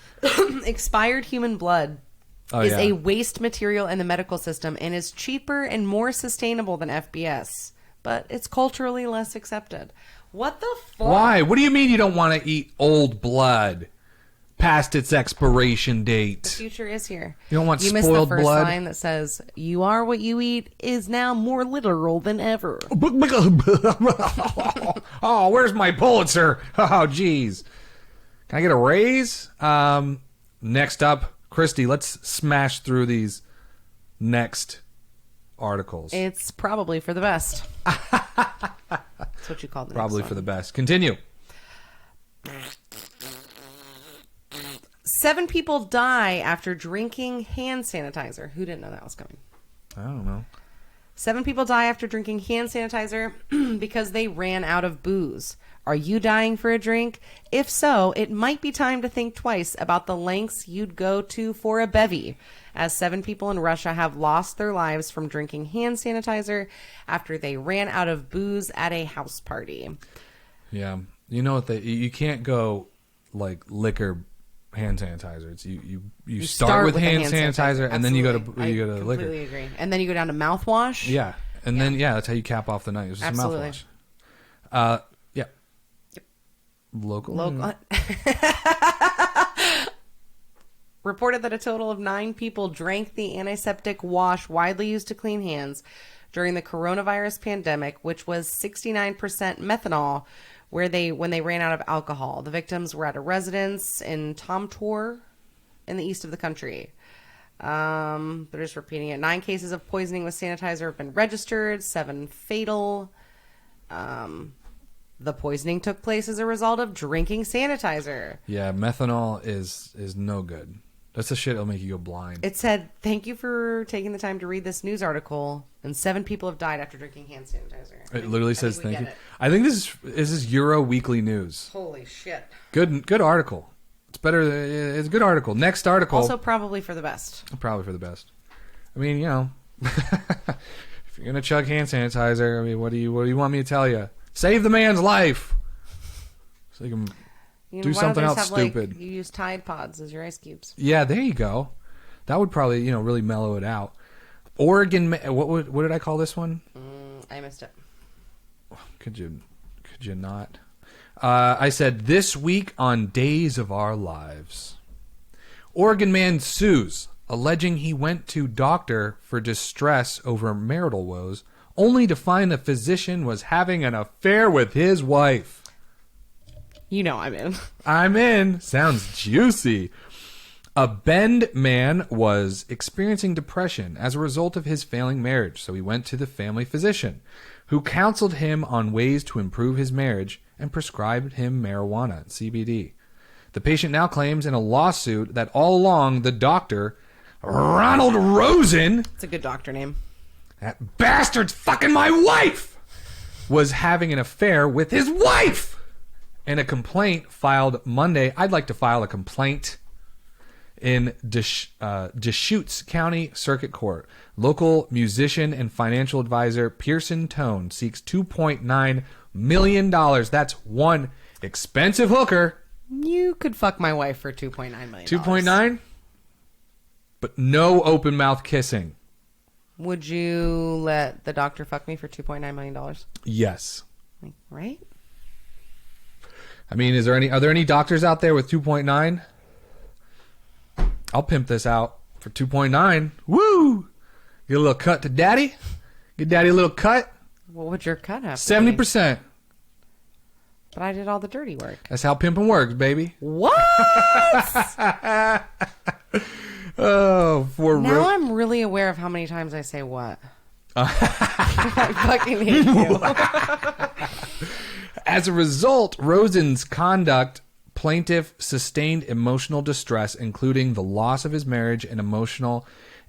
Expired human blood is a waste material in the medical system and is cheaper and more sustainable than FBS. But it's culturally less accepted. What the fuck? Why? What do you mean you don't want to eat old blood past its expiration date? The future is here. You don't want spoiled spoiled blood? You missed the first blood? line that says, "You are what you eat" is now more literal than ever. Oh, where's my Pulitzer? Oh, jeez. Can I get a raise? Next up, Kristie, let's smash through these next articles. It's probably for the best. That's what you call the Probably next for the one. best. Continue. 7 people die after drinking hand sanitizer. Who didn't know that was coming? I don't know. 7 people die after drinking hand sanitizer because they ran out of booze. Are you dying for a drink? If so, it might be time to think twice about the lengths you'd go to for a bevy, as 7 people in Russia have lost their lives from drinking hand sanitizer after they ran out of booze at a house party. Yeah. You know what? You can't go like liquor hand sanitizer. It's you start with hand sanitizer and then you go to liquor. I completely agree. And then you go down to mouthwash. Yeah. And then that's how you cap off the night. It's just Absolutely. mouthwash. Yeah. Yep. Local. Reported that a total of 9 people drank the antiseptic wash widely used to clean hands during the coronavirus pandemic, which was 69% methanol, when they ran out of alcohol. The victims were at a residence in Tomtor in the east of the country. They're just repeating it. 9 cases of poisoning with sanitizer have been registered, 7 fatal. The poisoning took place as a result of drinking sanitizer. Yeah, methanol is no good. That's the shit that'll make you go blind. It said, thank you for taking the time to read this news article, and 7 people have died after drinking hand sanitizer. It literally says thank you. It. I think this is Euro Weekly News. Holy shit. Good article. It's better. It's a good article. Next article. Also probably for the best. Probably for the best. I mean, if you're gonna chug hand sanitizer, I mean, what do you want me to tell you? Save the man's life, so you can do something else stupid. You use Tide Pods as your ice cubes. Yeah, there you go. That would probably really mellow it out. Oregon. What did I call this one? I missed it. Could you not? I said this week on Days of Our Lives. Oregon man sues, alleging he went to doctor for distress over marital woes, only to find the physician was having an affair with his wife. You know I'm in. I'm in. Sounds juicy. A Bend man was experiencing depression as a result of his failing marriage, so he went to the family physician, who counseled him on ways to improve his marriage and prescribed him marijuana, CBD. The patient now claims in a lawsuit that all along the doctor, Ronald Rosen, it's a good doctor name, that bastard's fucking my wife, was having an affair with his wife. In a complaint filed Monday, I'd like to file a complaint in Deschutes County Circuit Court. Local musician and financial advisor Pearson Tone seeks $2.9 million. That's one expensive hooker. You could fuck my wife for $2.9 million. 2.9? But no open mouth kissing. Would you let the doctor fuck me for $2.9 million? Yes. Right? I mean, are there any doctors out there with 2.9? I'll pimp this out for 2.9. Woo! Get a little cut to daddy. Get daddy a little cut. What would your cut have? 70%. But I did all the dirty work. That's how pimping works, baby. What? Now I'm really aware of how many times I say what. I fucking hate you. As a result, Rosen's conduct, plaintiff sustained emotional distress, including the loss of his marriage and emotional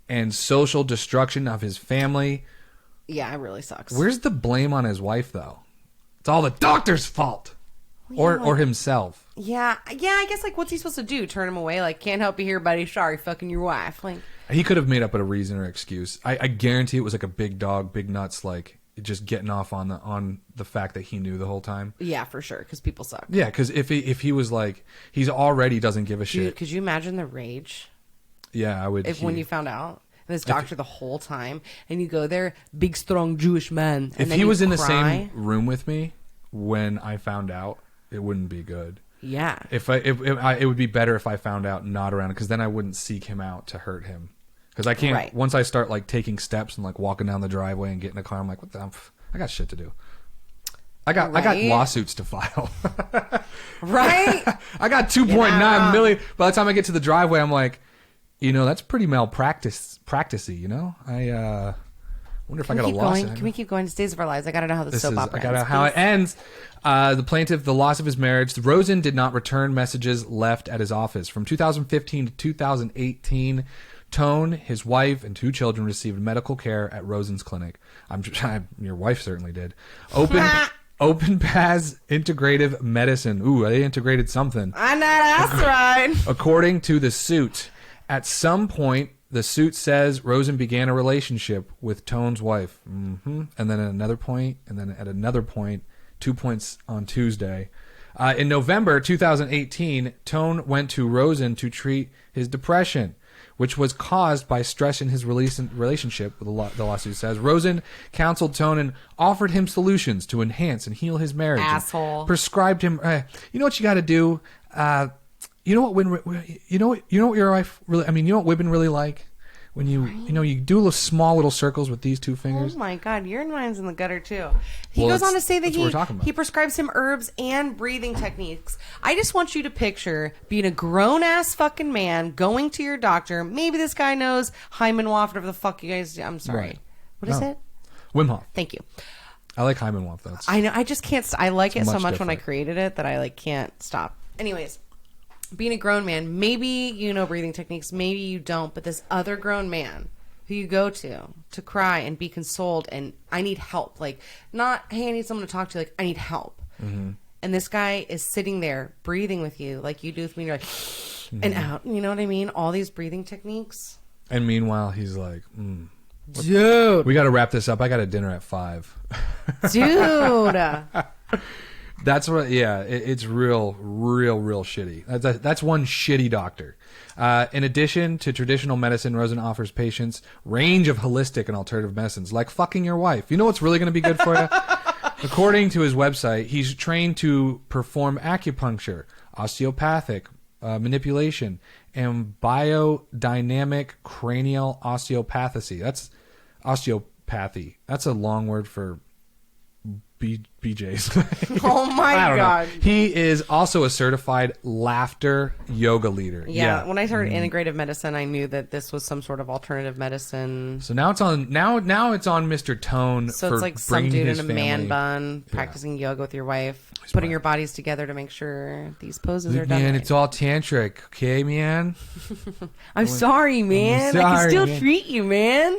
and social destruction of his family. Yeah, it really sucks. Where's the blame on his wife, though? It's all the doctor's fault. Or himself. Yeah, I guess, what's he supposed to do? Turn him away? Can't help you here, buddy. Sorry, fucking your wife. He could have made up a reason or excuse. I guarantee it was a big dog, big nuts, just getting off on the fact that he knew the whole time. Yeah, for sure, because people suck. Yeah, because if he was he's already doesn't give a shit. Dude, could you imagine the rage? Yeah, I would. When you found out? And this doctor the whole time, and you go there, big, strong Jewish man. And if he was in the same room with me when I found out, it wouldn't be good. Yeah. It would be better if I found out not around, because then I wouldn't seek him out to hurt him. Because I can't. Right. Once I start taking steps and walking down the driveway and getting in the car, I'm like, what the? I got shit to do. I got lawsuits to file. Right. I got 2.9 million. By the time I get to the driveway, I'm like, that's pretty practicey. I wonder if I got a lawsuit. Can we keep going? It's Days of Our Lives. I got to know how this soap opera ends. I got to know how it ends. The plaintiff, the loss of his marriage. Rosen did not return messages left at his office. From 2015 to 2018, Tone, his wife, and 2 children received medical care at Rosen's clinic. Your wife certainly did. Open Paths Integrative Medicine. Ooh, they integrated something. I know, that's right. According to the suit, at some point, the suit says Rosen began a relationship with Tone's wife. And then at another point, and then at another point, 2 points on Tuesday. In November 2018, Tone went to Rosen to treat his depression, which was caused by stress in his relationship, the lawsuit says. Rosen counseled Tone and offered him solutions to enhance and heal his marriage. Asshole. Prescribed him, you know what you got to do? You know what your wife really, you know what women really like? when you you do little small little circles with these two fingers. Oh my God, your mind's in the gutter too. He Well, goes on to say that that's what we're talking about. he prescribes him herbs and breathing techniques. I just want you to picture being a grown ass fucking man going to your doctor. Maybe this guy knows Hyman Waff, whatever the fuck you guys do. I'm sorry. Right. What is No. it? Wim Hof. Thank you. I like Hyman Waff though. I know. I just can't. I like it so much much when I different. created it that I can't stop. Anyways, being a grown man, maybe you know breathing techniques, maybe you don't. But this other grown man who you go to cry and be consoled, and I need help. Like, not, hey, I need someone to talk to. Like, I need help. Mm-hmm. And this guy is sitting there breathing with you, like you do with me. You're like, and out. You know what I mean? All these breathing techniques. And meanwhile, he's like, dude, we got to wrap this up. I got a dinner at 5. dude. That's what. Yeah, it's real shitty. That's one shitty doctor. In addition to traditional medicine, Rosen offers patients range of holistic and alternative medicines, like fucking your wife. You know what's really going to be good for you? According to his website, he's trained to perform acupuncture, osteopathic manipulation, and biodynamic cranial osteopathy. That's osteopathy. That's a long word for BJ's. Oh my I don't God. know. He is also a certified laughter yoga leader. Yeah, when I heard integrative medicine, I knew that this was some sort of alternative medicine. So now it's on. Now it's on Mr. Tone. So for it's like some bringing dude his in a man family- bun practicing yoga with your wife, putting your bodies together to make sure these poses are done. Man, right. it's all tantric, okay, man. I'm sorry, man. I can sorry, still man. treat you, man.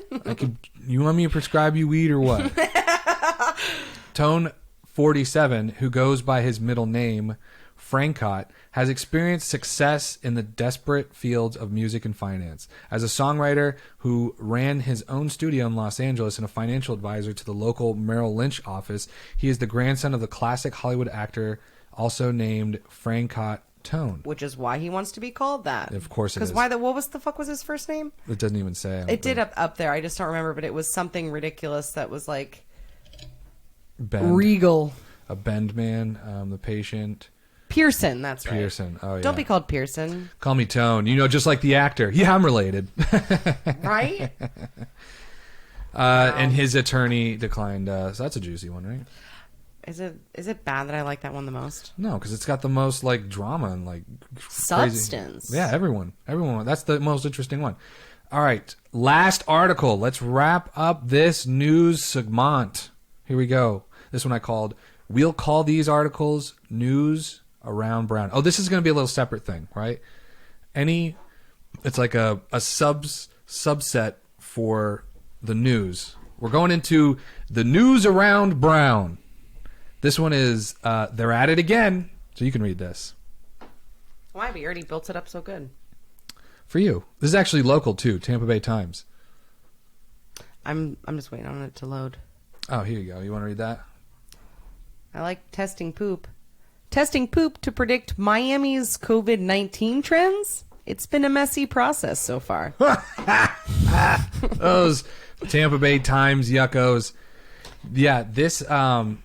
You want me to prescribe you weed or what? Tone 47, who goes by his middle name, Francott, has experienced success in the desperate fields of music and finance. As a songwriter who ran his own studio in Los Angeles and a financial advisor to the local Merrill Lynch office, he is the grandson of the classic Hollywood actor, also named Francott Tone. Which is why he wants to be called that. Of course it Because is. what was the fuck was his first name? It doesn't even say. I don't It did think. up there. I just don't remember, but it was something ridiculous that was like Bend. regal. A bend man, the patient. Pearson, that's right. Pearson. Oh, yeah. Don't be called Pearson. Call me Tone. You know, just like the actor. Yeah, I'm related. Right? And his attorney declined. So that's a juicy one, right? Is it bad that I like that one the most? No, because it's got the most like drama and like Substance. Crazy. Yeah, everyone. That's the most interesting one. All right, last article. Let's wrap up this news segment. Here we go. This one I called. We'll call these articles news around Brown. Oh, this is going to be a little separate thing, right? It's like a subset for the news. We're going into the news around Brown. This one is, they're at it again. So you can read this. Why? But you already built it up so good. For you. This is actually local too, Tampa Bay Times. I'm just waiting on it to load. Oh, here you go. You want to read that? I like testing poop. Testing poop to predict Miami's COVID-19 trends? It's been a messy process so far. Those Tampa Bay Times yuckos. Yeah, this, don't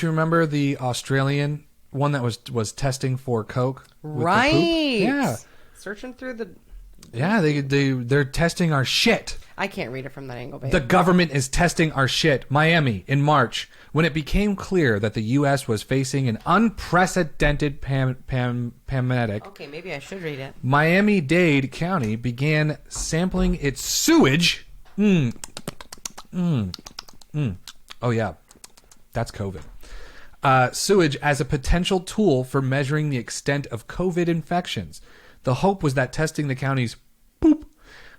you remember the Australian one that was testing for Coke? with the poop? Right. Yeah. Searching through the... Yeah, they're testing our shit. I can't read it from that angle, babe. The government is testing our shit. Miami, in March, when it became clear that the U.S. was facing an unprecedented pandemic, Okay, maybe I should read it. Miami-Dade County began sampling its sewage. Oh, yeah. That's COVID. Sewage as a potential tool for measuring the extent of COVID infections. The hope was that testing the county's poop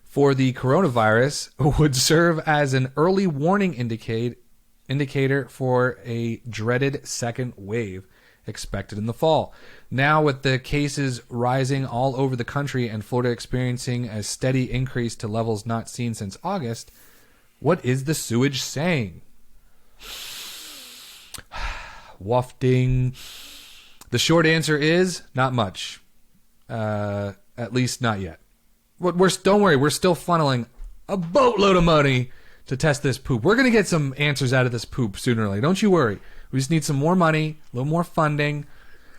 for the coronavirus would serve as an early warning indicator for a dreaded second wave expected in the fall. Now, with the cases rising all over the country and Florida experiencing a steady increase to levels not seen since August, what is the sewage saying? Wafting. The short answer is not much. At least not yet. Don't worry, we're still funneling a boatload of money to test this poop. We're going to get some answers out of this poop sooner or later. Don't you worry. We just need some more money, a little more funding.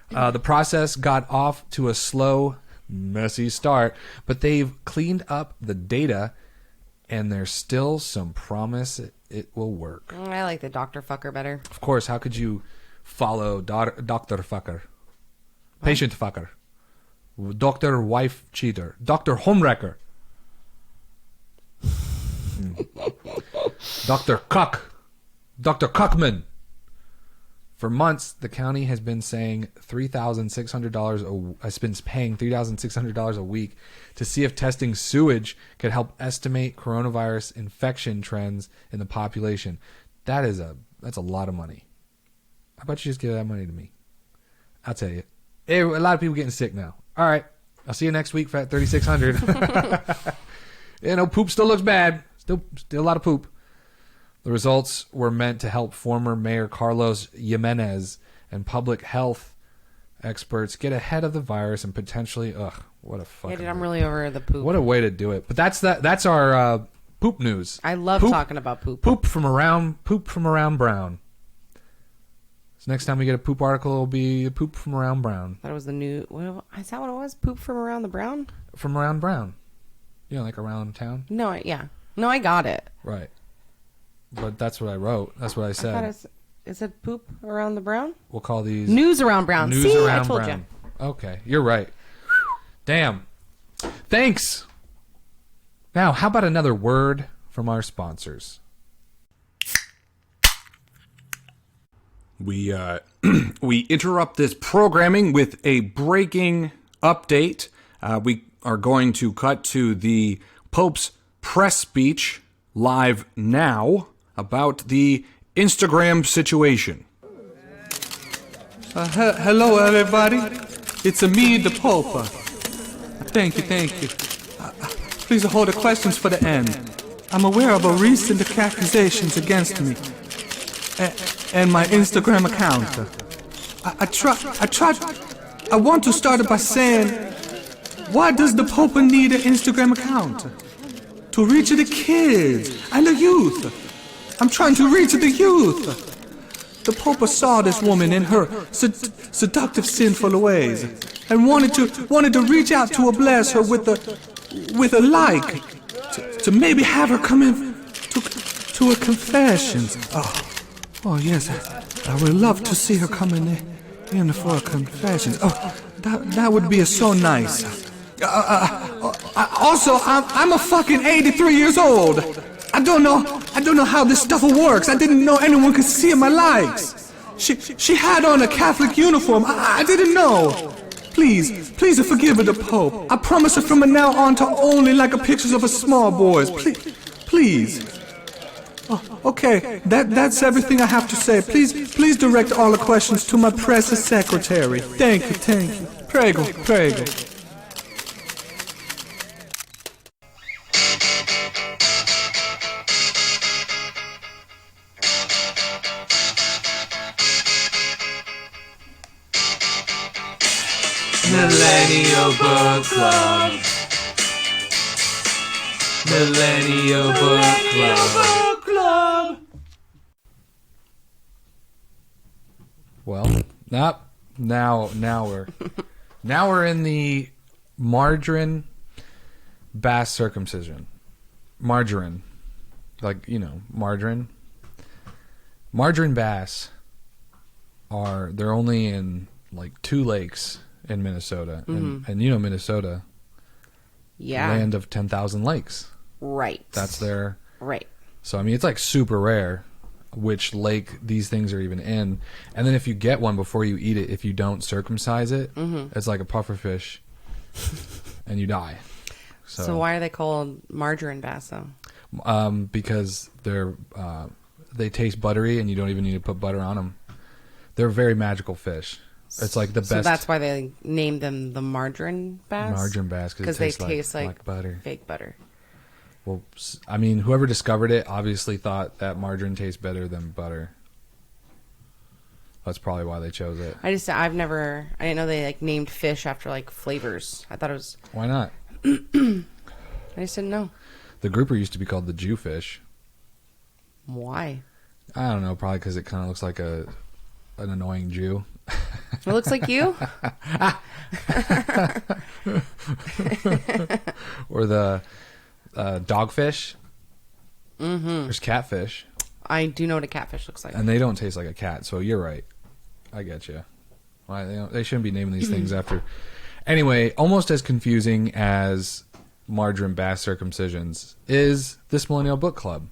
The process got off to a slow, messy start, but they've cleaned up the data and there's still some promise it will work. I like the Dr. Fucker better. Of course, how could you follow Dr. Fucker? Patient Fucker. Dr. Wife Cheater. Dr. Homewrecker. Dr. Cuck. Dr. Cuckman. For months, the county has been saying $3,600 has been paying $3,600 a week to see if testing sewage could help estimate coronavirus infection trends in the population. That's a lot of money. How about you just give that money to me? I'll tell you. Hey, a lot of people getting sick now. All right. I'll see you next week for that $3,600. Poop still looks bad. Still a lot of poop. The results were meant to help former Mayor Carlos Mcinnes and public health experts get ahead of the virus and potentially, what a fucking... Yeah, dude, I'm really over the poop. What a way to do it. But that's our poop news. I love talking about poop. Poop from around Brown. So next time we get a poop article, it'll be poop from around Brown. That was the new... Is that what it was? Poop from around the Brown? From around Brown. Like around town? No, yeah. No, I got it. Right. But that's what I wrote. That's what I said. It said poop around the Brown? We'll call these... News around Brown. News See, around I told Brown. you. Okay, you're right. Damn. Thanks. Now, how about another word from our sponsors? We interrupt this programming with a breaking update. We are going to cut to the Pope's press speech live now about the Instagram situation. Hello, everybody. It's me, the Pope. Thank you. Please hold the questions for the end. I'm aware of recent accusations against me and my Instagram account. I want to start by saying, why does the Pope need an Instagram account? To reach the kids and the youth. I'm trying to reach the youth. The Pope saw this woman in her seductive, sinful ways and wanted to reach out to bless her with a like, to maybe have her come in to her confessions. Oh yes, I would love to see her come in for a confession. Oh, that would be so nice. Also, I'm a fucking 83 years old. I don't know how this stuff works. I didn't know anyone could see my likes. She had on a Catholic uniform. I didn't know. Please forgive her, the Pope. I promise her from now on to only like pictures of small boys. Please. Oh, okay, that's everything I have to say. Please direct all the questions to my press secretary. Thank you. Prego. Millennial Book Club. Millennial Book Club. Well, now we're in the margarine bass circumcision. Margarine, margarine. Margarine bass they're only in 2 lakes in Minnesota, and Minnesota, land of 10,000 lakes. Right. That's their right. So it's super rare which lake these things are even in. And then if you get one before you eat it, if you don't circumcise it, it's like a pufferfish, and you die. So why are they called margarine bass though? Because they taste buttery, and you don't even need to put butter on them. They're a very magical fish. It's like the best. So that's why they named them the margarine bass? Margarine bass, because they taste like butter. Fake butter. Well, whoever discovered it obviously thought that margarine tastes better than butter. That's probably why they chose it. I didn't know they named fish after flavors. I thought it was. Why not? I just didn't know. The grouper used to be called the Jewfish. Why? I don't know. Probably because it kind of looks like an annoying Jew. It looks like you? Or the dogfish. There's catfish, I do know what a catfish looks like. and they don't taste like a cat. So you're right. I get you. Why they shouldn't be naming these things after. Anyway, almost as confusing as margarine bass circumcisions is this Millennial Book Club.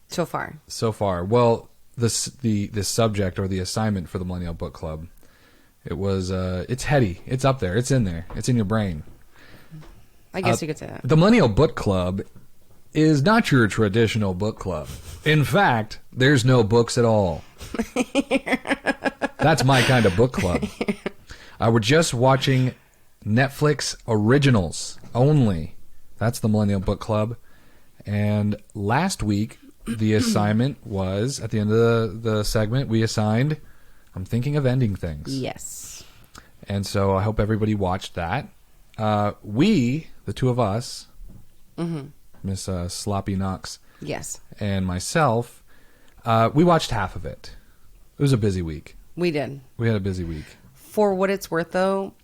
So far. So far, well, the subject or the assignment for the Millennial Book Club, it was it's heady. It's up there. It's in there. It's in your brain. I guess you could say that. The Millennial Book Club is not your traditional book club. In fact, there's no books at all. That's my kind of book club. We're just watching Netflix originals only. That's the Millennial Book Club. And last week, the assignment was, at the end of the segment, we assigned, I'm thinking of ending things. Yes. And so I hope everybody watched that. We, the two of us, Miss Sloppy Knox, Yes. and myself, we watched half of it. It was a busy week. We did. We had a busy week. For what it's worth, though,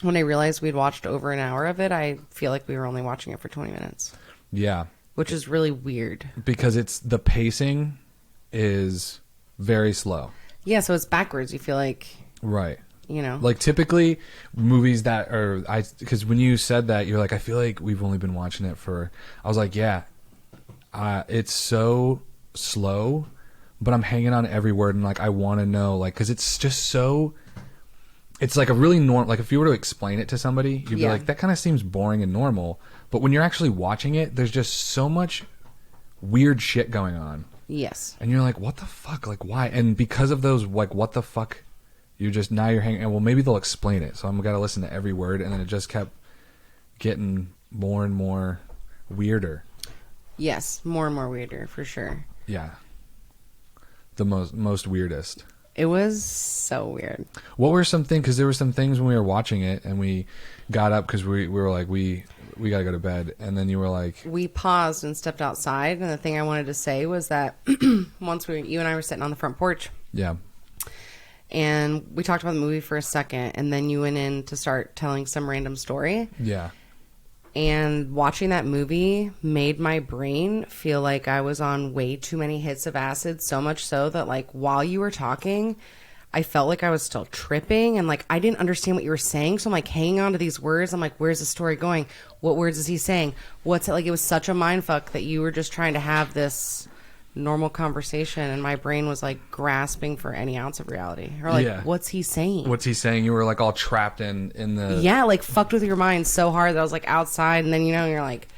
when I realized we'd watched over an hour of it, I feel like we were only watching it for 20 minutes. Yeah. Which is really weird. Because the pacing is very slow. Yeah, so it's backwards. You feel like, Right. you know. Like typically movies that are, because when you said that, you're like, I feel like we've only been watching it for, I was like, yeah, it's so slow, but I'm hanging on every word and like, I want to know, like, because it's just so, it's like a really normal, like if you were to explain it to somebody, you'd be like, that kind of seems boring and normal. But when you're actually watching it, there's just so much weird shit going on. Yes. And you're like, what the fuck? Like, why? And because of those, like, what the fuck? Now you're hanging, well, maybe they'll explain it. So I'm got to listen to every word. And then it just kept getting more and more weirder. Yes, more and more weirder, for sure. Yeah. The most weirdest. It was so weird. What were some things, because there were some things when we were watching it and we got up because we were like, we got to go to bed. And then you were like... We paused and stepped outside. And the thing I wanted to say was that once you and I were sitting on the front porch. Yeah. And we talked about the movie for a second. And then you went in to start telling some random story. Yeah. And watching that movie made my brain feel like I was on way too many hits of acid, so much so that, like, while you were talking, I felt like I was still tripping and, like, I didn't understand what you were saying. So I'm, like, hanging on to these words. I'm like, where's the story going? What words is he saying? What's it? Like, it was such a mind fuck that you were just trying to have this normal conversation and my brain was, like, grasping for any ounce of reality. Or, like, what's he saying? What's he saying? You were, like, all trapped in the... Yeah, like, fucked with your mind so hard that I was, like, outside. And then, you know, you're like...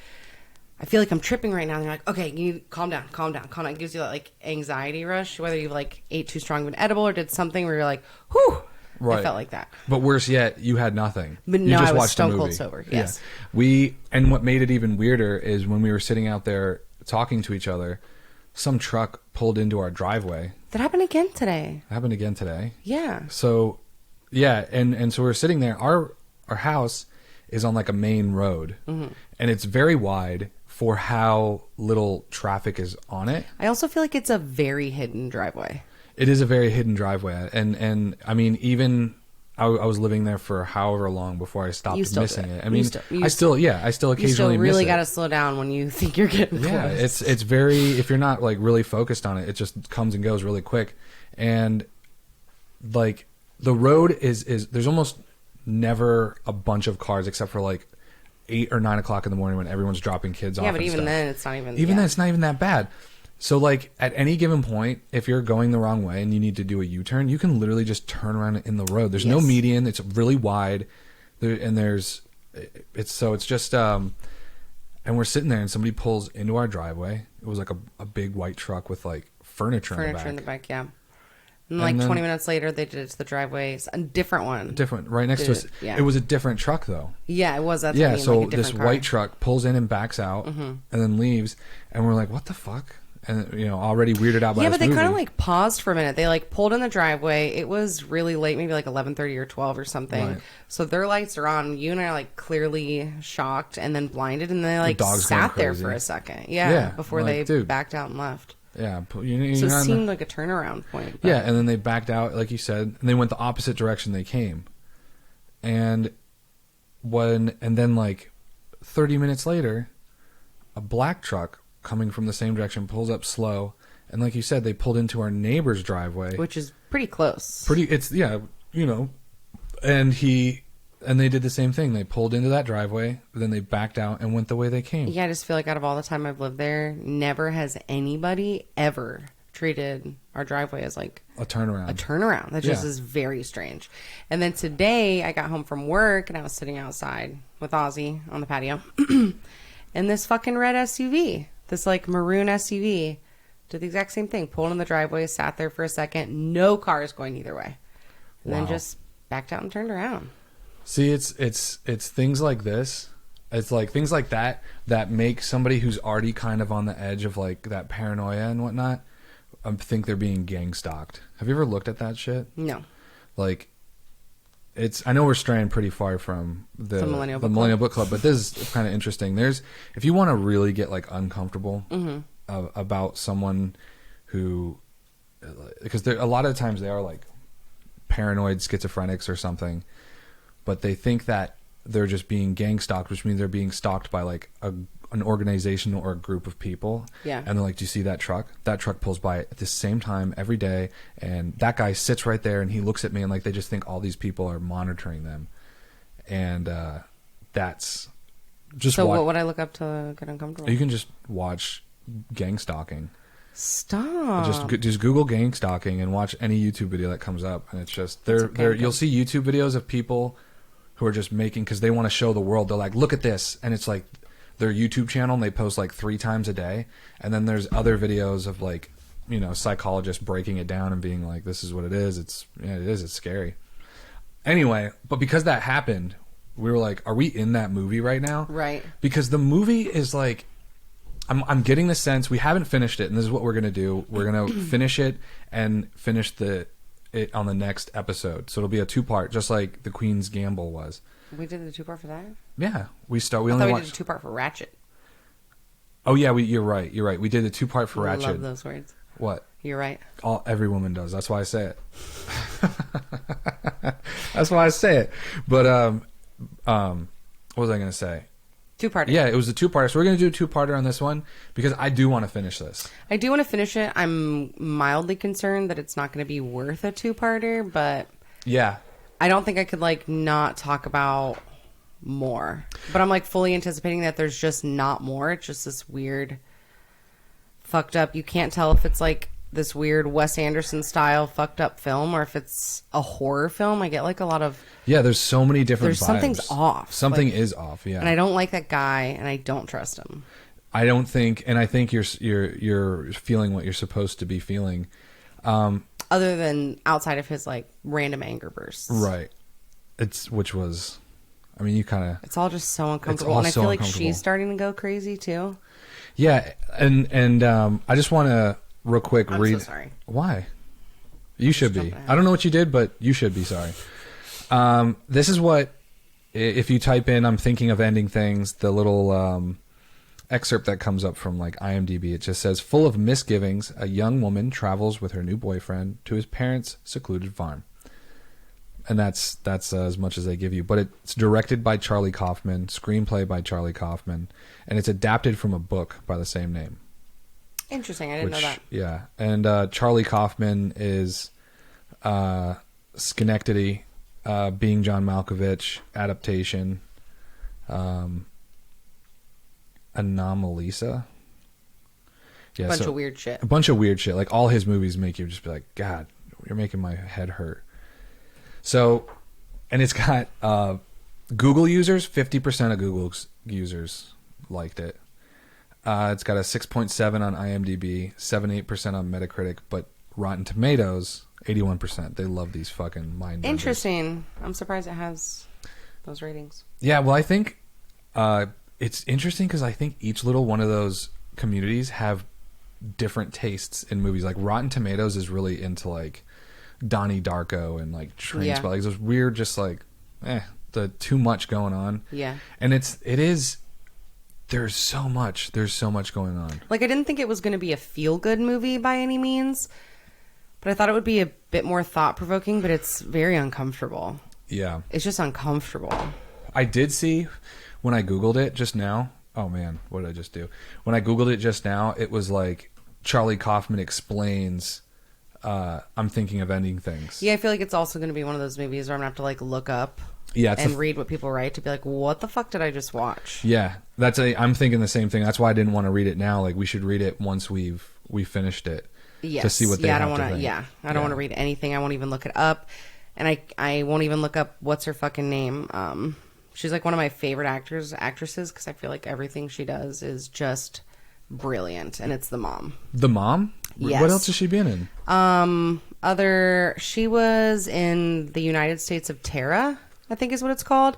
I feel like I'm tripping right now. And you're like, okay, you calm down. It gives you that, like, anxiety rush, whether you, like, ate too strong of an edible or did something where you're like, whew. Right. I felt like that. But worse yet, you had nothing. But you no, just I was watched stone a cold movie. sober. Yes. Yeah. And what made it even weirder is when we were sitting out there talking to each other, some truck pulled into our driveway. That happened again today. It happened again today. Yeah. So, yeah, and so we're sitting there. Our house is on like a main road, and it's very wide for how little traffic is on it. I also feel like it's a very hidden driveway. It is a very hidden driveway, and I mean, even I was living there for however long before I stopped missing it. I mean, I still occasionally you still really miss got it. to slow down when you think you're getting close. It's very, if you're not like really focused on it, it just comes and goes really quick. And like the road is there's almost never a bunch of cars except for like 8 or 9 o'clock in the morning when everyone's dropping kids off. Yeah, but and even stuff. then it's not even then it's not even that bad. So like at any given point, if you're going the wrong way and you need to do a U-turn, you can literally just turn around in the road. There's no median. It's really wide. It's just and we're sitting there and somebody pulls into our driveway. It was like a big white truck with like furniture in the back. Yeah. And like 20 minutes later, they did it to the driveway. A different one. Right next to us. Yeah. It was a different truck though. Yeah, it was. That's yeah, what I mean, so like this car. white truck pulls in and backs out and then leaves. And we're like, what the fuck? And, you know, already weirded out by this but they movie. kind of like paused for a minute. They like pulled in the driveway. It was really late, maybe like 11:30 or 12 or something. Right. So their lights are on. You and I are like clearly shocked and then blinded. And they like sat there for a second. Yeah. Before like, they backed out and left. Yeah. So it seemed like a turnaround point. But. Yeah. And then they backed out, like you said, and they went the opposite direction they came. And then like 30 minutes later, a black truck coming from the same direction, pulls up slow. And like you said, they pulled into our neighbor's driveway. Which is pretty close. And they did the same thing. They pulled into that driveway, then they backed out and went the way they came. Yeah, I just feel like out of all the time I've lived there, never has anybody ever treated our driveway as like A turnaround. That just is very strange. And then today I got home from work and I was sitting outside with Ozzy on the patio. And this fucking red SUV, this like maroon SUV, did the exact same thing. Pulled in the driveway, sat there for a second, no cars going either way. And then just backed out and turned around. See, it's things like this. It's like things like that make somebody who's already kind of on the edge of like that paranoia and whatnot think they're being gang stalked. Have you ever looked at that shit? No. Like, I know we're straying pretty far from the Millennial Book Club, but this is kind of interesting. If you want to really get like uncomfortable about someone who, because a lot of times they are like paranoid schizophrenics or something, but they think that they're just being gang stalked, which means they're being stalked by like an organization or a group of people. Yeah. And they're like, do you see that truck? That truck pulls by at the same time every day, and that guy sits right there and he looks at me, and like they just think all these people are monitoring them. And that's just so what would I look up to get uncomfortable? You can just watch gang stalking. Stop. Just Google gang stalking and watch any YouTube video that comes up, and it's just you'll see YouTube videos of people who are just making, because they want to show the world. They're like, look at this, and it's like their YouTube channel, and they post like 3 times a day. And then there's other videos of like, you know, psychologists breaking it down and being like, this is what it is. It's scary. Anyway, but because that happened, we were like, are we in that movie right now? Right. Because the movie is like, I'm getting the sense, we haven't finished it, and this is what we're going to do. We're going to finish it and finish it on the next episode. So it'll be a 2-part, just like The Queen's Gamble was. We did the 2-part for that? Yeah. We did a 2-part for Ratchet. Oh, yeah, you're right. We did a 2-part for Ratchet. I love those words. What? You're right. Every woman does. That's why I say it. That's why I say it. But, what was I going to say? 2-parter. Yeah, it was a 2-parter. So we're going to do a 2-parter on this one because I do want to finish this. I do want to finish it. I'm mildly concerned that it's not going to be worth a 2-parter, but yeah, I don't think I could like not talk about more. But I'm like fully anticipating that there's just not more. It's just this weird, fucked up. You can't tell if it's like this weird Wes Anderson style fucked up film or if it's a horror film. I get like a lot of there's so many different vibes. Something's off. Something is off, yeah. And I don't like that guy and I don't trust him. I don't think, and I think you're feeling what you're supposed to be feeling. Other than outside of his like random anger bursts. Right. Which was, I mean, you kind of, it's all just so uncomfortable. And I feel like she's starting to go crazy too. Yeah. And I just want to real quick read. I'm so sorry. Why? You should be. I don't know what you did, but you should be sorry. This is what, if you type in "I'm thinking of ending things," the little excerpt that comes up from like IMDb, it just says, "Full of misgivings, a young woman travels with her new boyfriend to his parents' secluded farm." And that's as much as they give you. But it's directed by Charlie Kaufman, screenplay by Charlie Kaufman, and it's adapted from a book by the same name. Interesting. I didn't know that. Yeah. And Charlie Kaufman is Schenectady, Being John Malkovich, adaptation, Anomalisa. Yeah, bunch of weird shit. A bunch of weird shit. Like all his movies make you just be like, God, you're making my head hurt. So, and it's got Google users, 50% of Google's users liked it. It's got a 6.7 on IMDb, 78% on Metacritic, but Rotten Tomatoes, 81%. They love these fucking mind benders. Interesting. I'm surprised it has those ratings. Yeah, well, I think it's interesting because I think each little one of those communities have different tastes in movies. Like Rotten Tomatoes is really into like Donnie Darko and like Trainspotting, like those weird, just like the too much going on. Yeah, and it is. There's so much going on. Like I didn't think it was going to be a feel good movie by any means, but I thought it would be a bit more thought provoking. But it's very uncomfortable. Yeah, it's just uncomfortable. I did see when I Googled it just now. Oh man, what did I just do? When I Googled it just now, it was like Charlie Kaufman explains I'm thinking of ending things. Yeah, I feel like it's also going to be one of those movies where I'm going to have to like look up and read what people write to be like, what the fuck did I just watch? Yeah, I'm thinking the same thing. That's why I didn't want to read it now. Like we should read it once we finished it. Yes. To see what they have to think. Yeah, I don't want to read anything. I won't even look it up. And I won't even look up what's her fucking name. She's like one of my favorite actresses because I feel like everything she does is just brilliant, and it's the mom. The mom? Yes. What else has she been in? She was in the United States of Terra, I think is what it's called,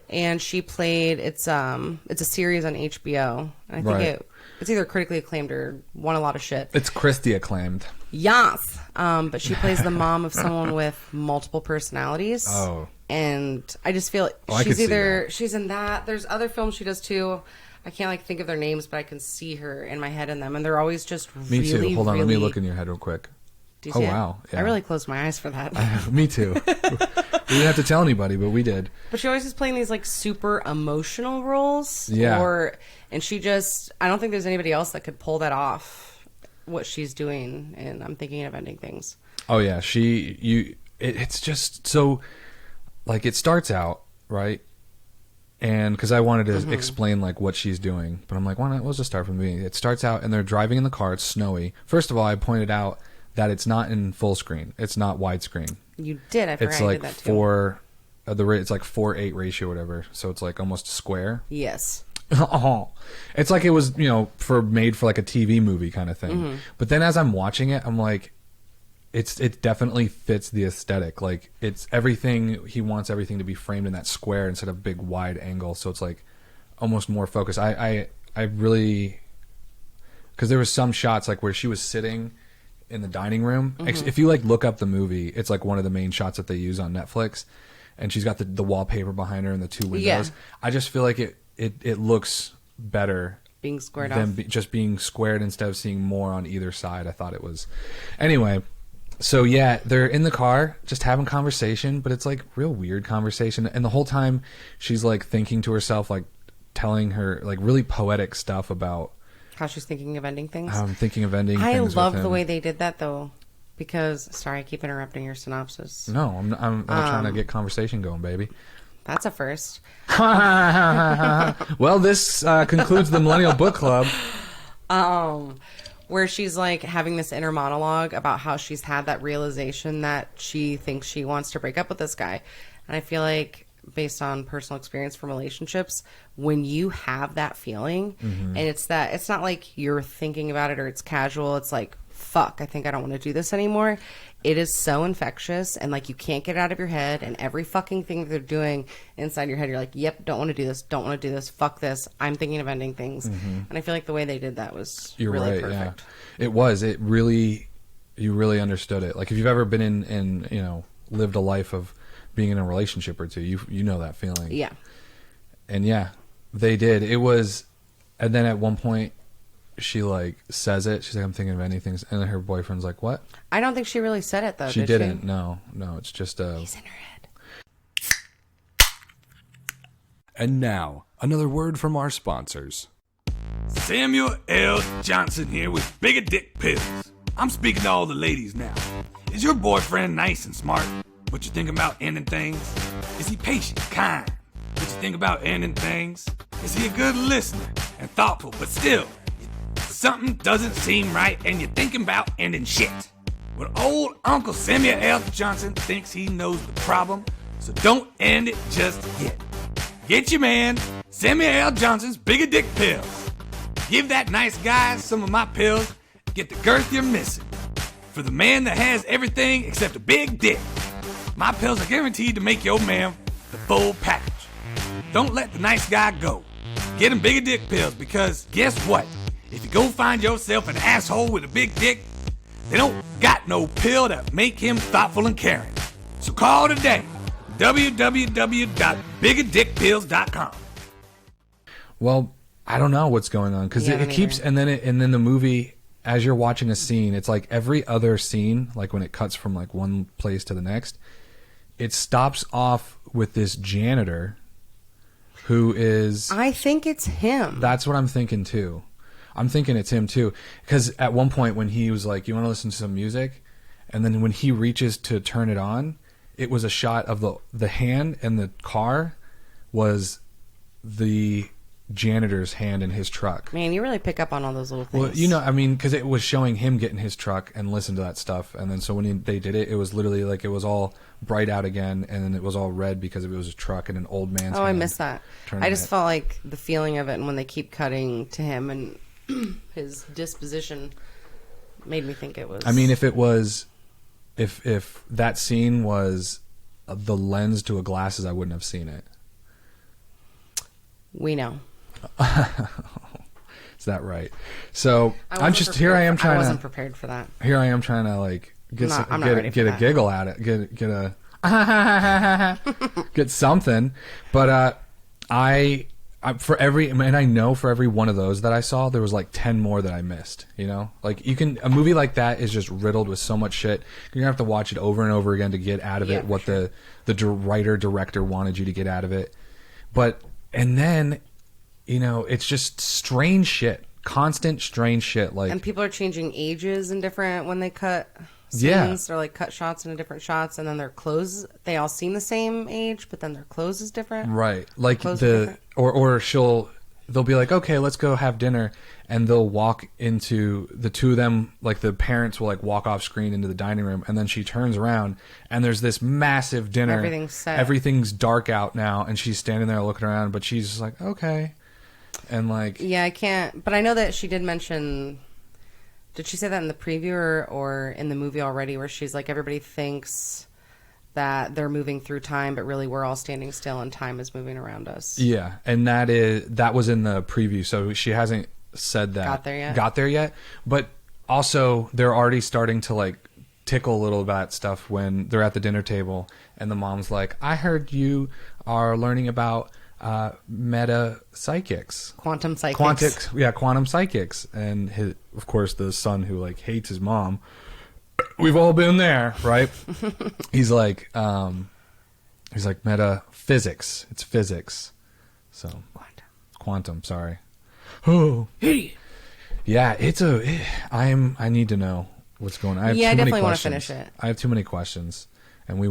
and she played. It's a series on HBO, and I think it's either critically acclaimed or won a lot of shit. It's Kristie acclaimed. Yes. But she plays the mom of someone with multiple personalities. Oh. And I just feel she's in that. There's other films she does too. I can't like think of their names, but I can see her in my head in them, and they're always just Me really, too. Hold on, really... let me look in your head real quick. Do you see it? Wow. Yeah. I really closed my eyes for that. Me too. We didn't have to tell anybody, but we did. But she always is playing these like super emotional roles. Yeah. And she just, I don't think there's anybody else that could pull that off, what she's doing. And I'm thinking of ending things. Oh yeah, it's just so, like it starts out right, and because I wanted to explain like what she's doing, but I'm like, why not? Let's just start from the beginning. It starts out and they're driving in the car. It's snowy. First of all, I pointed out that it's not in full screen. It's not widescreen. You did. I forgot it's you like did that too. It's like 4:8 ratio, whatever. So it's like almost square. Yes. It's like it was, made for like a TV movie kind of thing. But then as I'm watching it, I'm like, it definitely fits the aesthetic. Like it's everything, he wants everything to be framed in that square instead of big wide angle. So it's like almost more focused. I really, because there was some shots like where she was sitting in the dining room. If you like look up the movie, it's like one of the main shots that they use on Netflix, and she's got the wallpaper behind her and the two windows. Yeah. I just feel like it looks better being squared than off. just being squared instead of seeing more on either side. I thought it was. Anyway, so yeah, they're in the car just having conversation, but it's like real weird conversation, and the whole time she's like thinking to herself, like telling her like really poetic stuff about how she's thinking of ending things. I'm thinking of ending I things. love the way they did that though, because sorry, I keep interrupting your synopsis. No, I'm trying to get conversation going, baby. That's a first. Well, this concludes the Millennial Book Club. Where she's like having this inner monologue about how she's had that realization that she thinks she wants to break up with this guy. And I feel like based on personal experience from relationships, when you have that feeling and it's not like you're thinking about it or it's casual, it's like, fuck, I think I don't want to do this anymore. It is so infectious, and like you can't get it out of your head, and every fucking thing that they're doing inside your head, you're like, yep, don't want to do this, fuck this, I'm thinking of ending things. And I feel like the way they did that was really perfect. Yeah. You really understood it. Like if you've ever been in lived a life of being in a relationship or two, you know that feeling. Yeah. And yeah, they did. It was, and then at one point she like says it. She's like, I'm thinking of anything. And then her boyfriend's like, what? I don't think she really said it though. She didn't. No, it's just he's in her head. And now another word from our sponsors. Samuel L. Johnson here with Bigger Dick Pills. I'm speaking to all the ladies now. Is your boyfriend nice and smart, but you think about ending things? Is he patient, kind, but you think about ending things? Is he a good listener and thoughtful, but still, something doesn't seem right and you're thinking about ending shit? Well, old Uncle Samuel L. Johnson thinks he knows the problem, so don't end it just yet. Get your man, Samuel L. Johnson's Bigger Dick Pills. Give that nice guy some of my pills, get the girth you're missing. For the man that has everything except a big dick, my pills are guaranteed to make your man the full package. Don't let the nice guy go. Get him Bigger Dick Pills, because guess what? If you go find yourself an asshole with a big dick, they don't got no pill to make him thoughtful and caring. So call today. www.biggerdickpills.com. Well, I don't know what's going on because it keeps, and then the movie, as you're watching a scene, it's like every other scene, like when it cuts from like one place to the next, it stops off with this janitor who is... I think it's him. That's what I'm thinking too. I'm thinking it's him too. Because at one point when he was like, you want to listen to some music? And then when he reaches to turn it on, it was a shot of the hand, and the car was the janitor's hand in his truck. Man, you really pick up on all those little things. Well, you know, I mean, because it was showing him get in his truck and listen to that stuff. And then so when they did it, it was literally like it was all bright out again, and then it was all red because it was a truck and an old man's hand. I missed that. I just felt like the feeling of it, and when they keep cutting to him and his disposition made me think it was... I mean, if it was... If that scene was the lens to a glasses, I wouldn't have seen it. We know. Is that right? So I'm just here. I wasn't prepared for that. Here I am trying to like get a giggle at it, get a get something. But I for every, and I know for every one of those that I saw, there was like 10 more that I missed. You know, like a movie like that is just riddled with so much shit. You're gonna have to watch it over and over again to get out of it what the writer director wanted you to get out of it. And then, you know, it's just strange shit, constant strange shit. Like, and people are changing ages in different when they cut scenes. They're like cut shots into different shots, and then their clothes, they all seem the same age, but then their clothes is different. Right. Like they'll be like, okay, let's go have dinner, and they'll walk into, the two of them, like the parents will like walk off screen into the dining room, and then she turns around and there's this massive dinner. Everything's set. Everything's dark out now, and she's standing there looking around, but she's just like, okay. And like, yeah, I can't, but I know that she did mention, did she say that in the preview or in the movie already, where she's like, everybody thinks that they're moving through time, but really we're all standing still and time is moving around us. Yeah, and that was in the preview, so she hasn't said that. Got there yet. But also, they're already starting to like tickle a little about stuff when they're at the dinner table, and the mom's like, I heard you are learning about MEDDA psychics. Quantum psychics. Quantum psychics. And of course, the son who like hates his mom. We've all been there, right? He's like MEDDA physics. It's physics. So quantum. Sorry. Oh, yeah. I need to know what's going on. I definitely want to finish it. I have too many questions, and we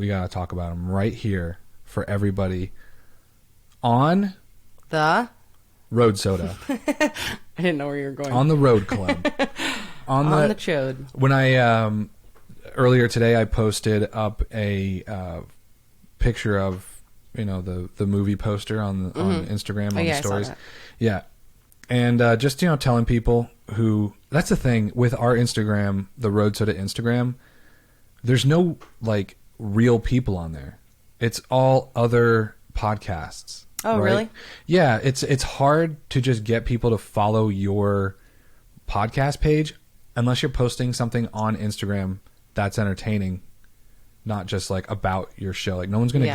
gotta talk about them right here for everybody on the Road Soda. I didn't know where you were going. On the Road Club. On the chode. When I earlier today I posted up a picture of, you know, the movie poster on Instagram on the stories. Yeah. And just, you know, telling people that's the thing with our Instagram, the Road Soda Instagram, there's no like real people on there. It's all other podcasts. Oh, right? Really? Yeah, it's hard to just get people to follow your podcast page unless you're posting something on Instagram that's entertaining, not just like about your show. Like no one's going to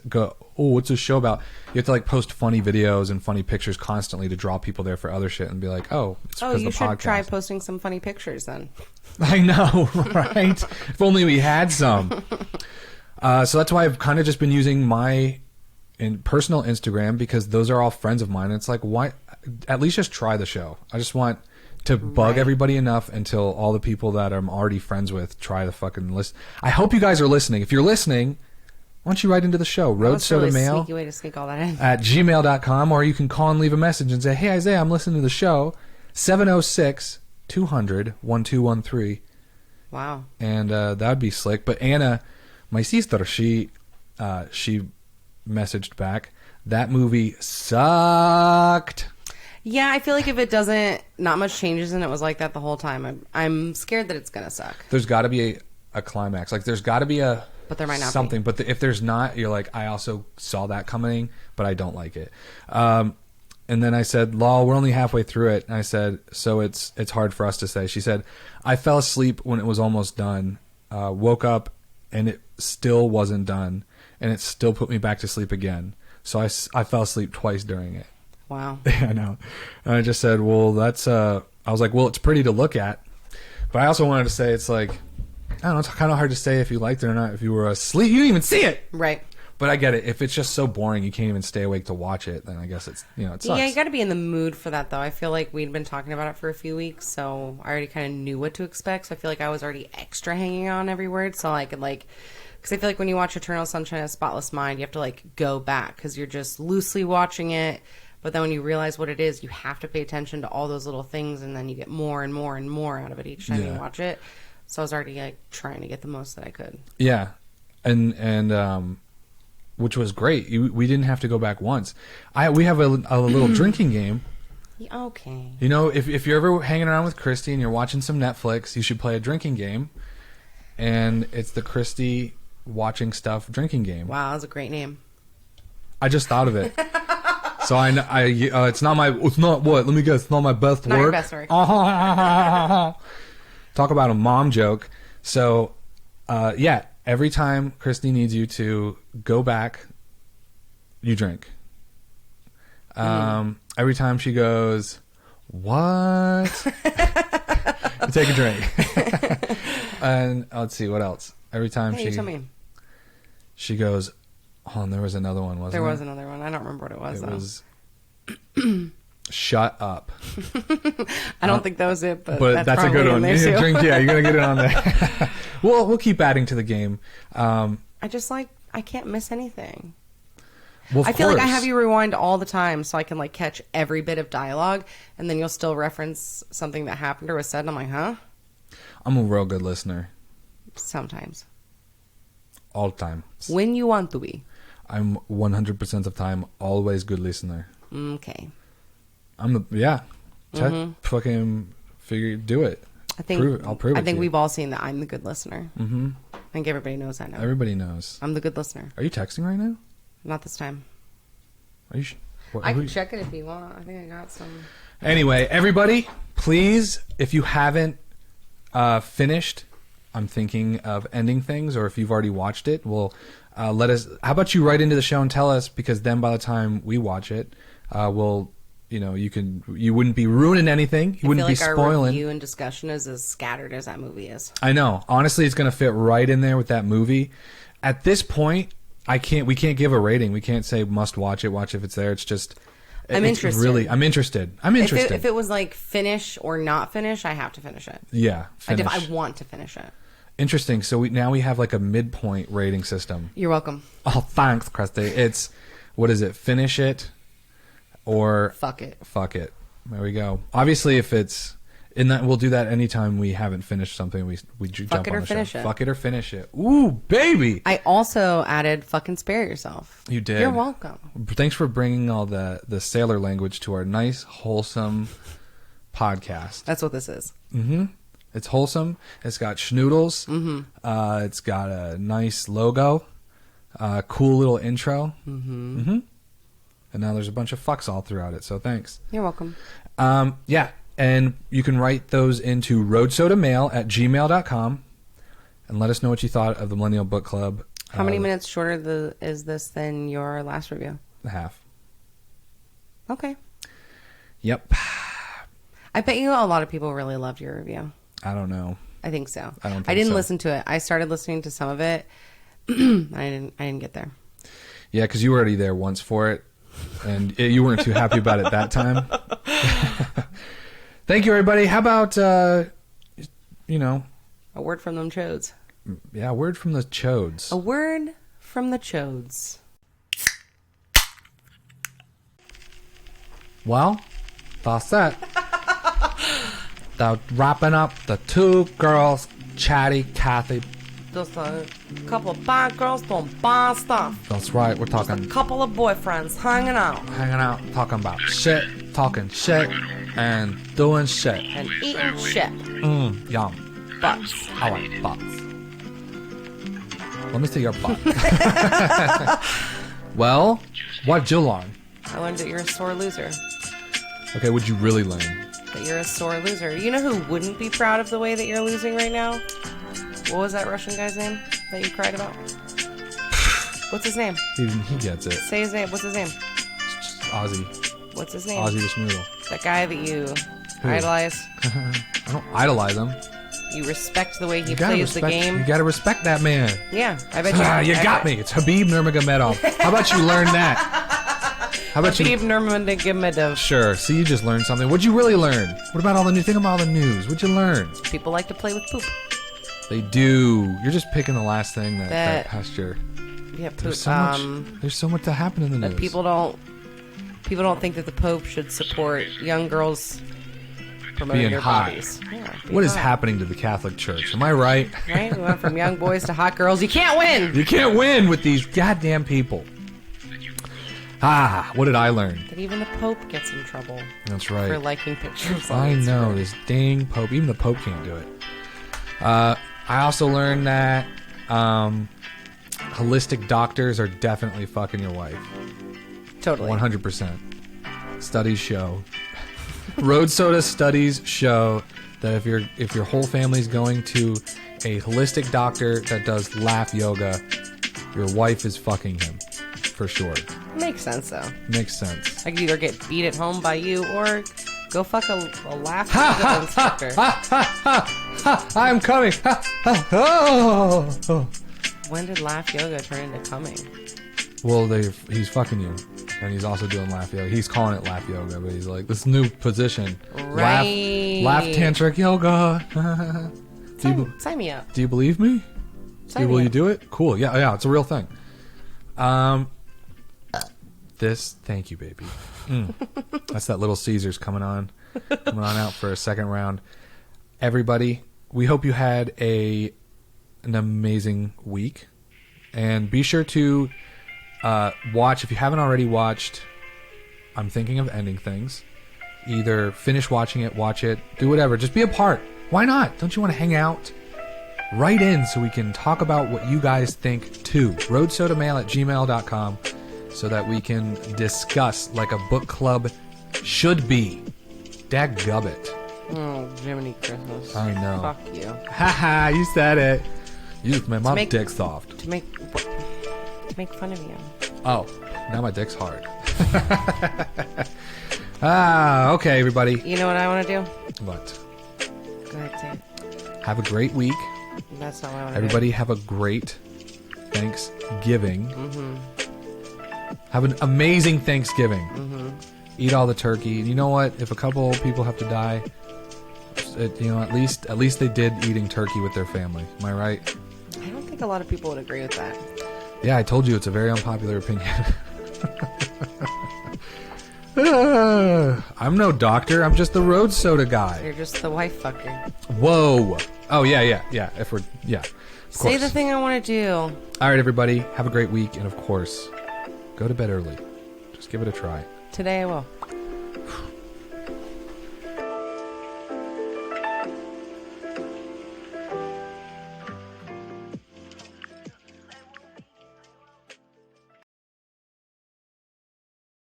go, oh, what's this show about? You have to like post funny videos and funny pictures constantly to draw people there for other shit and be like, oh, it's because of the podcast. Oh, you should try posting some funny pictures then. I know, right? If only we had some. So that's why I've kind of just been using my personal Instagram, because those are all friends of mine. And it's like, why? At least just try the show. I just want to bug everybody enough until all the people that I'm already friends with try the fucking list. I hope you guys are listening. If you're listening, why don't you write into the show? Road Soda Mail. Sneaky way to sneak all that in. At gmail.com, or you can call and leave a message and say, hey, Isaiah, I'm listening to the show. 706-200-1213. Wow. And that would be slick. But Anna, my sister, she messaged back, that movie sucked. Yeah, I feel like if it doesn't, not much changes and it was like that the whole time, I'm scared that it's going to suck. There's got to be a climax. Like, there's got to be but there might not something. be. But if there's not, you're like, I also saw that coming, but I don't like it. And then I said, lol, we're only halfway through it. And I said, so it's hard for us to say. She said, I fell asleep when it was almost done, woke up, and it still wasn't done, and it still put me back to sleep again. So I fell asleep twice during it. Wow. Yeah, I know. And I just said, well, that's, I was like, well, it's pretty to look at. But I also wanted to say, it's like, I don't know, it's kind of hard to say if you liked it or not if you were asleep. You didn't even see it. Right. But I get it. If it's just so boring you can't even stay awake to watch it, then I guess it's, it sucks. Yeah, you got to be in the mood for that, though. I feel like we'd been talking about it for a few weeks, so I already kind of knew what to expect. So I feel like I was already extra hanging on every word, so I could, like... Because I feel like when you watch Eternal Sunshine of the Spotless Mind, you have to, like, go back, because you're just loosely watching it. But then when you realize what it is, you have to pay attention to all those little things, and then you get more and more and more out of it each time you watch it. So I was already, like, trying to get the most that I could. Yeah. And which was great. We didn't have to go back once. We have a little drinking game. Okay. You know, if you're ever hanging around with Kristie and you're watching some Netflix, you should play a drinking game. And it's the Kristie watching stuff drinking game. Wow, that's a great name. I just thought of it. So it's not what? Let me guess. It's not my best Not work. your best work. Talk about a mom joke. So, every time Kristie needs you to go back, you drink. Every time she goes, what? You take a drink. And let's see, what else? Every time Hey, tell me. she goes, oh, and there was another one, wasn't there? There was another one. I don't remember what it was, It though. was shut up. I don't think that was it, but that's a good one. There too. Drink, you're gonna get it on there. We'll keep adding to the game. I can't miss anything. Well, I feel like I have you rewind all the time so I can, like, catch every bit of dialogue, and then you'll still reference something that happened or was said, and I'm like, huh? I'm a real good listener. Sometimes. All the time. When you want to be. I'm 100% of the time always good listener. Okay. Fucking do it. I'll prove it. I think we've all seen that I'm the good listener. Mm-hmm. I think everybody knows that now. Everybody knows. I'm the good listener. Are you texting right now? Not this time. Are you? I can check it if you want. I think I got some. Anyway, everybody, please, if you haven't finished, I'm thinking of ending things, or if you've already watched it, let us. How about you write into the show and tell us? Because then by the time we watch it, you wouldn't be ruining anything. You wouldn't be spoiling. Our review and discussion is as scattered as that movie is. I know. Honestly, it's going to fit right in there with that movie. At this point, we can't give a rating. We can't say must watch it. Watch if it's there. It's just. I'm interested. Really, I'm interested. If it was like finish or not finish, I have to finish it. Yeah, finish. I want to finish it. Interesting. So we have like a midpoint rating system. You're welcome. Oh, thanks, Kristie. It's, what is it? Finish it or fuck it. Fuck it. There we go. Obviously, if it's in that, we'll do that anytime we haven't finished something. We jump on the show. Finish it. Fuck it or finish it. Ooh, baby. I also added fucking spare yourself. You did. You're welcome. Thanks for bringing all the sailor language to our nice, wholesome podcast. That's what this is. Mm-hmm. It's wholesome. It's got schnoodles. Mm-hmm. It's got a nice logo. Cool little intro. Mm-hmm. Mm-hmm. And now there's a bunch of fucks all throughout it, so thanks. You're welcome. Yeah, and you can write those into roadsodamail@gmail.com and let us know what you thought of the Millennial Book Club. How many minutes shorter is this than your last review? Half. Okay. Yep. I bet you a lot of people really loved your review. I don't know. I think so. I don't think I didn't so. listen to it. I started listening to some of it. I didn't get there. Yeah, because you were already there once for it, and you weren't too happy about it that time. Thank you, everybody. How about, a word from them chodes. Yeah, a word from the chodes. A word from the chodes. Well, that's it. Wrapping up the two girls, Chatty, Kathy. Just a couple of bad girls doing bad stuff. That's right, we're Just talking. a couple of boyfriends hanging out. Talking about shit, talking shit, and doing shit. And eating shit. Yum. Butts. I like butts. Let me see your butt. Well, what'd you learn? I learned that you're a sore loser. Okay, what'd you really learn? That you're a sore loser. You know who wouldn't be proud of the way that you're losing right now? What was that Russian guy's name that you cried about? What's his name? He gets it. Say his name. What's his name? Ozzy. What's his name? Ozzy the Schnoodle. That guy that you Who? idolize. I don't idolize him. You respect the way he You gotta plays the respect- game. You gotta respect that man. Yeah, I bet you. You got me. It's Habib Nurmagomedov. How about you learn that? How about Habib you? Nurmagomedov. Sure. See, you just learned something. What'd you really learn? What about all the new? Think about all the news. What'd you learn? People like to play with poop. They do. You're just picking the last thing that passed your. Yeah, poop. There's so much. There's so much to happen in the news. People don't think that the Pope should support young girls promoting Being their hot. bodies. Yeah, What is happening to the Catholic Church? Am I right? Right? We went from young boys to hot girls. You can't win. You can't win with these goddamn people. What did I learn? That even the Pope gets in trouble That's for right. liking pictures. on I know, Instagram. this dang Pope. Even the Pope can't do it. I also learned that holistic doctors are definitely fucking your wife. Totally. 100%. Studies show. Road Soda studies show that if your whole family's going to a holistic doctor that does laugh yoga, your wife is fucking him. For sure. Makes sense, though. Makes sense. I could either get beat at home by you or go fuck a laugh yoga instructor. I'm coming. Oh. When did laugh yoga turn into coming? Well, he's fucking you. And he's also doing laugh yoga. He's calling it laugh yoga, but he's like, this new position. Right. Laugh tantric yoga. Sign me up. Do you believe me? Sign Will me you up. do it? Cool. Yeah, it's a real thing. Thank you, baby. That's that Little Caesars coming on out for a second round. Everybody, we hope you had an amazing week, and be sure to watch, if you haven't already watched I'm Thinking of Ending Things. Either finish watching it, watch it, do whatever, just be a part. Why not? Don't you want to hang out? Write in so we can talk about what you guys think too. roadsodamail@gmail.com so that we can discuss like a book club should be. Dadgubbit. Oh, Jiminy Christmas. I know. Fuck you. Haha, you said it. You just made my dick soft. To make fun of you. Oh, now my dick's hard. Okay, everybody. You know what I want to do? What? Go ahead, say it. Have a great week. That's not what I want to Everybody have a great Thanksgiving. Have an amazing Thanksgiving. Eat all the turkey. And you know what? If a couple people have to die, at least they did eating turkey with their family. Am I right? do. I don't think a lot of people would agree with that. Yeah, I told you it's a very unpopular opinion. I'm no doctor. I'm just the road soda guy. You're just the wife fucker. Whoa. Oh, yeah. If we're, yeah. Of Say course. the thing I want to do. All right, everybody. Have a great week. And of course, go to bed early. Just give it a try. Today I will.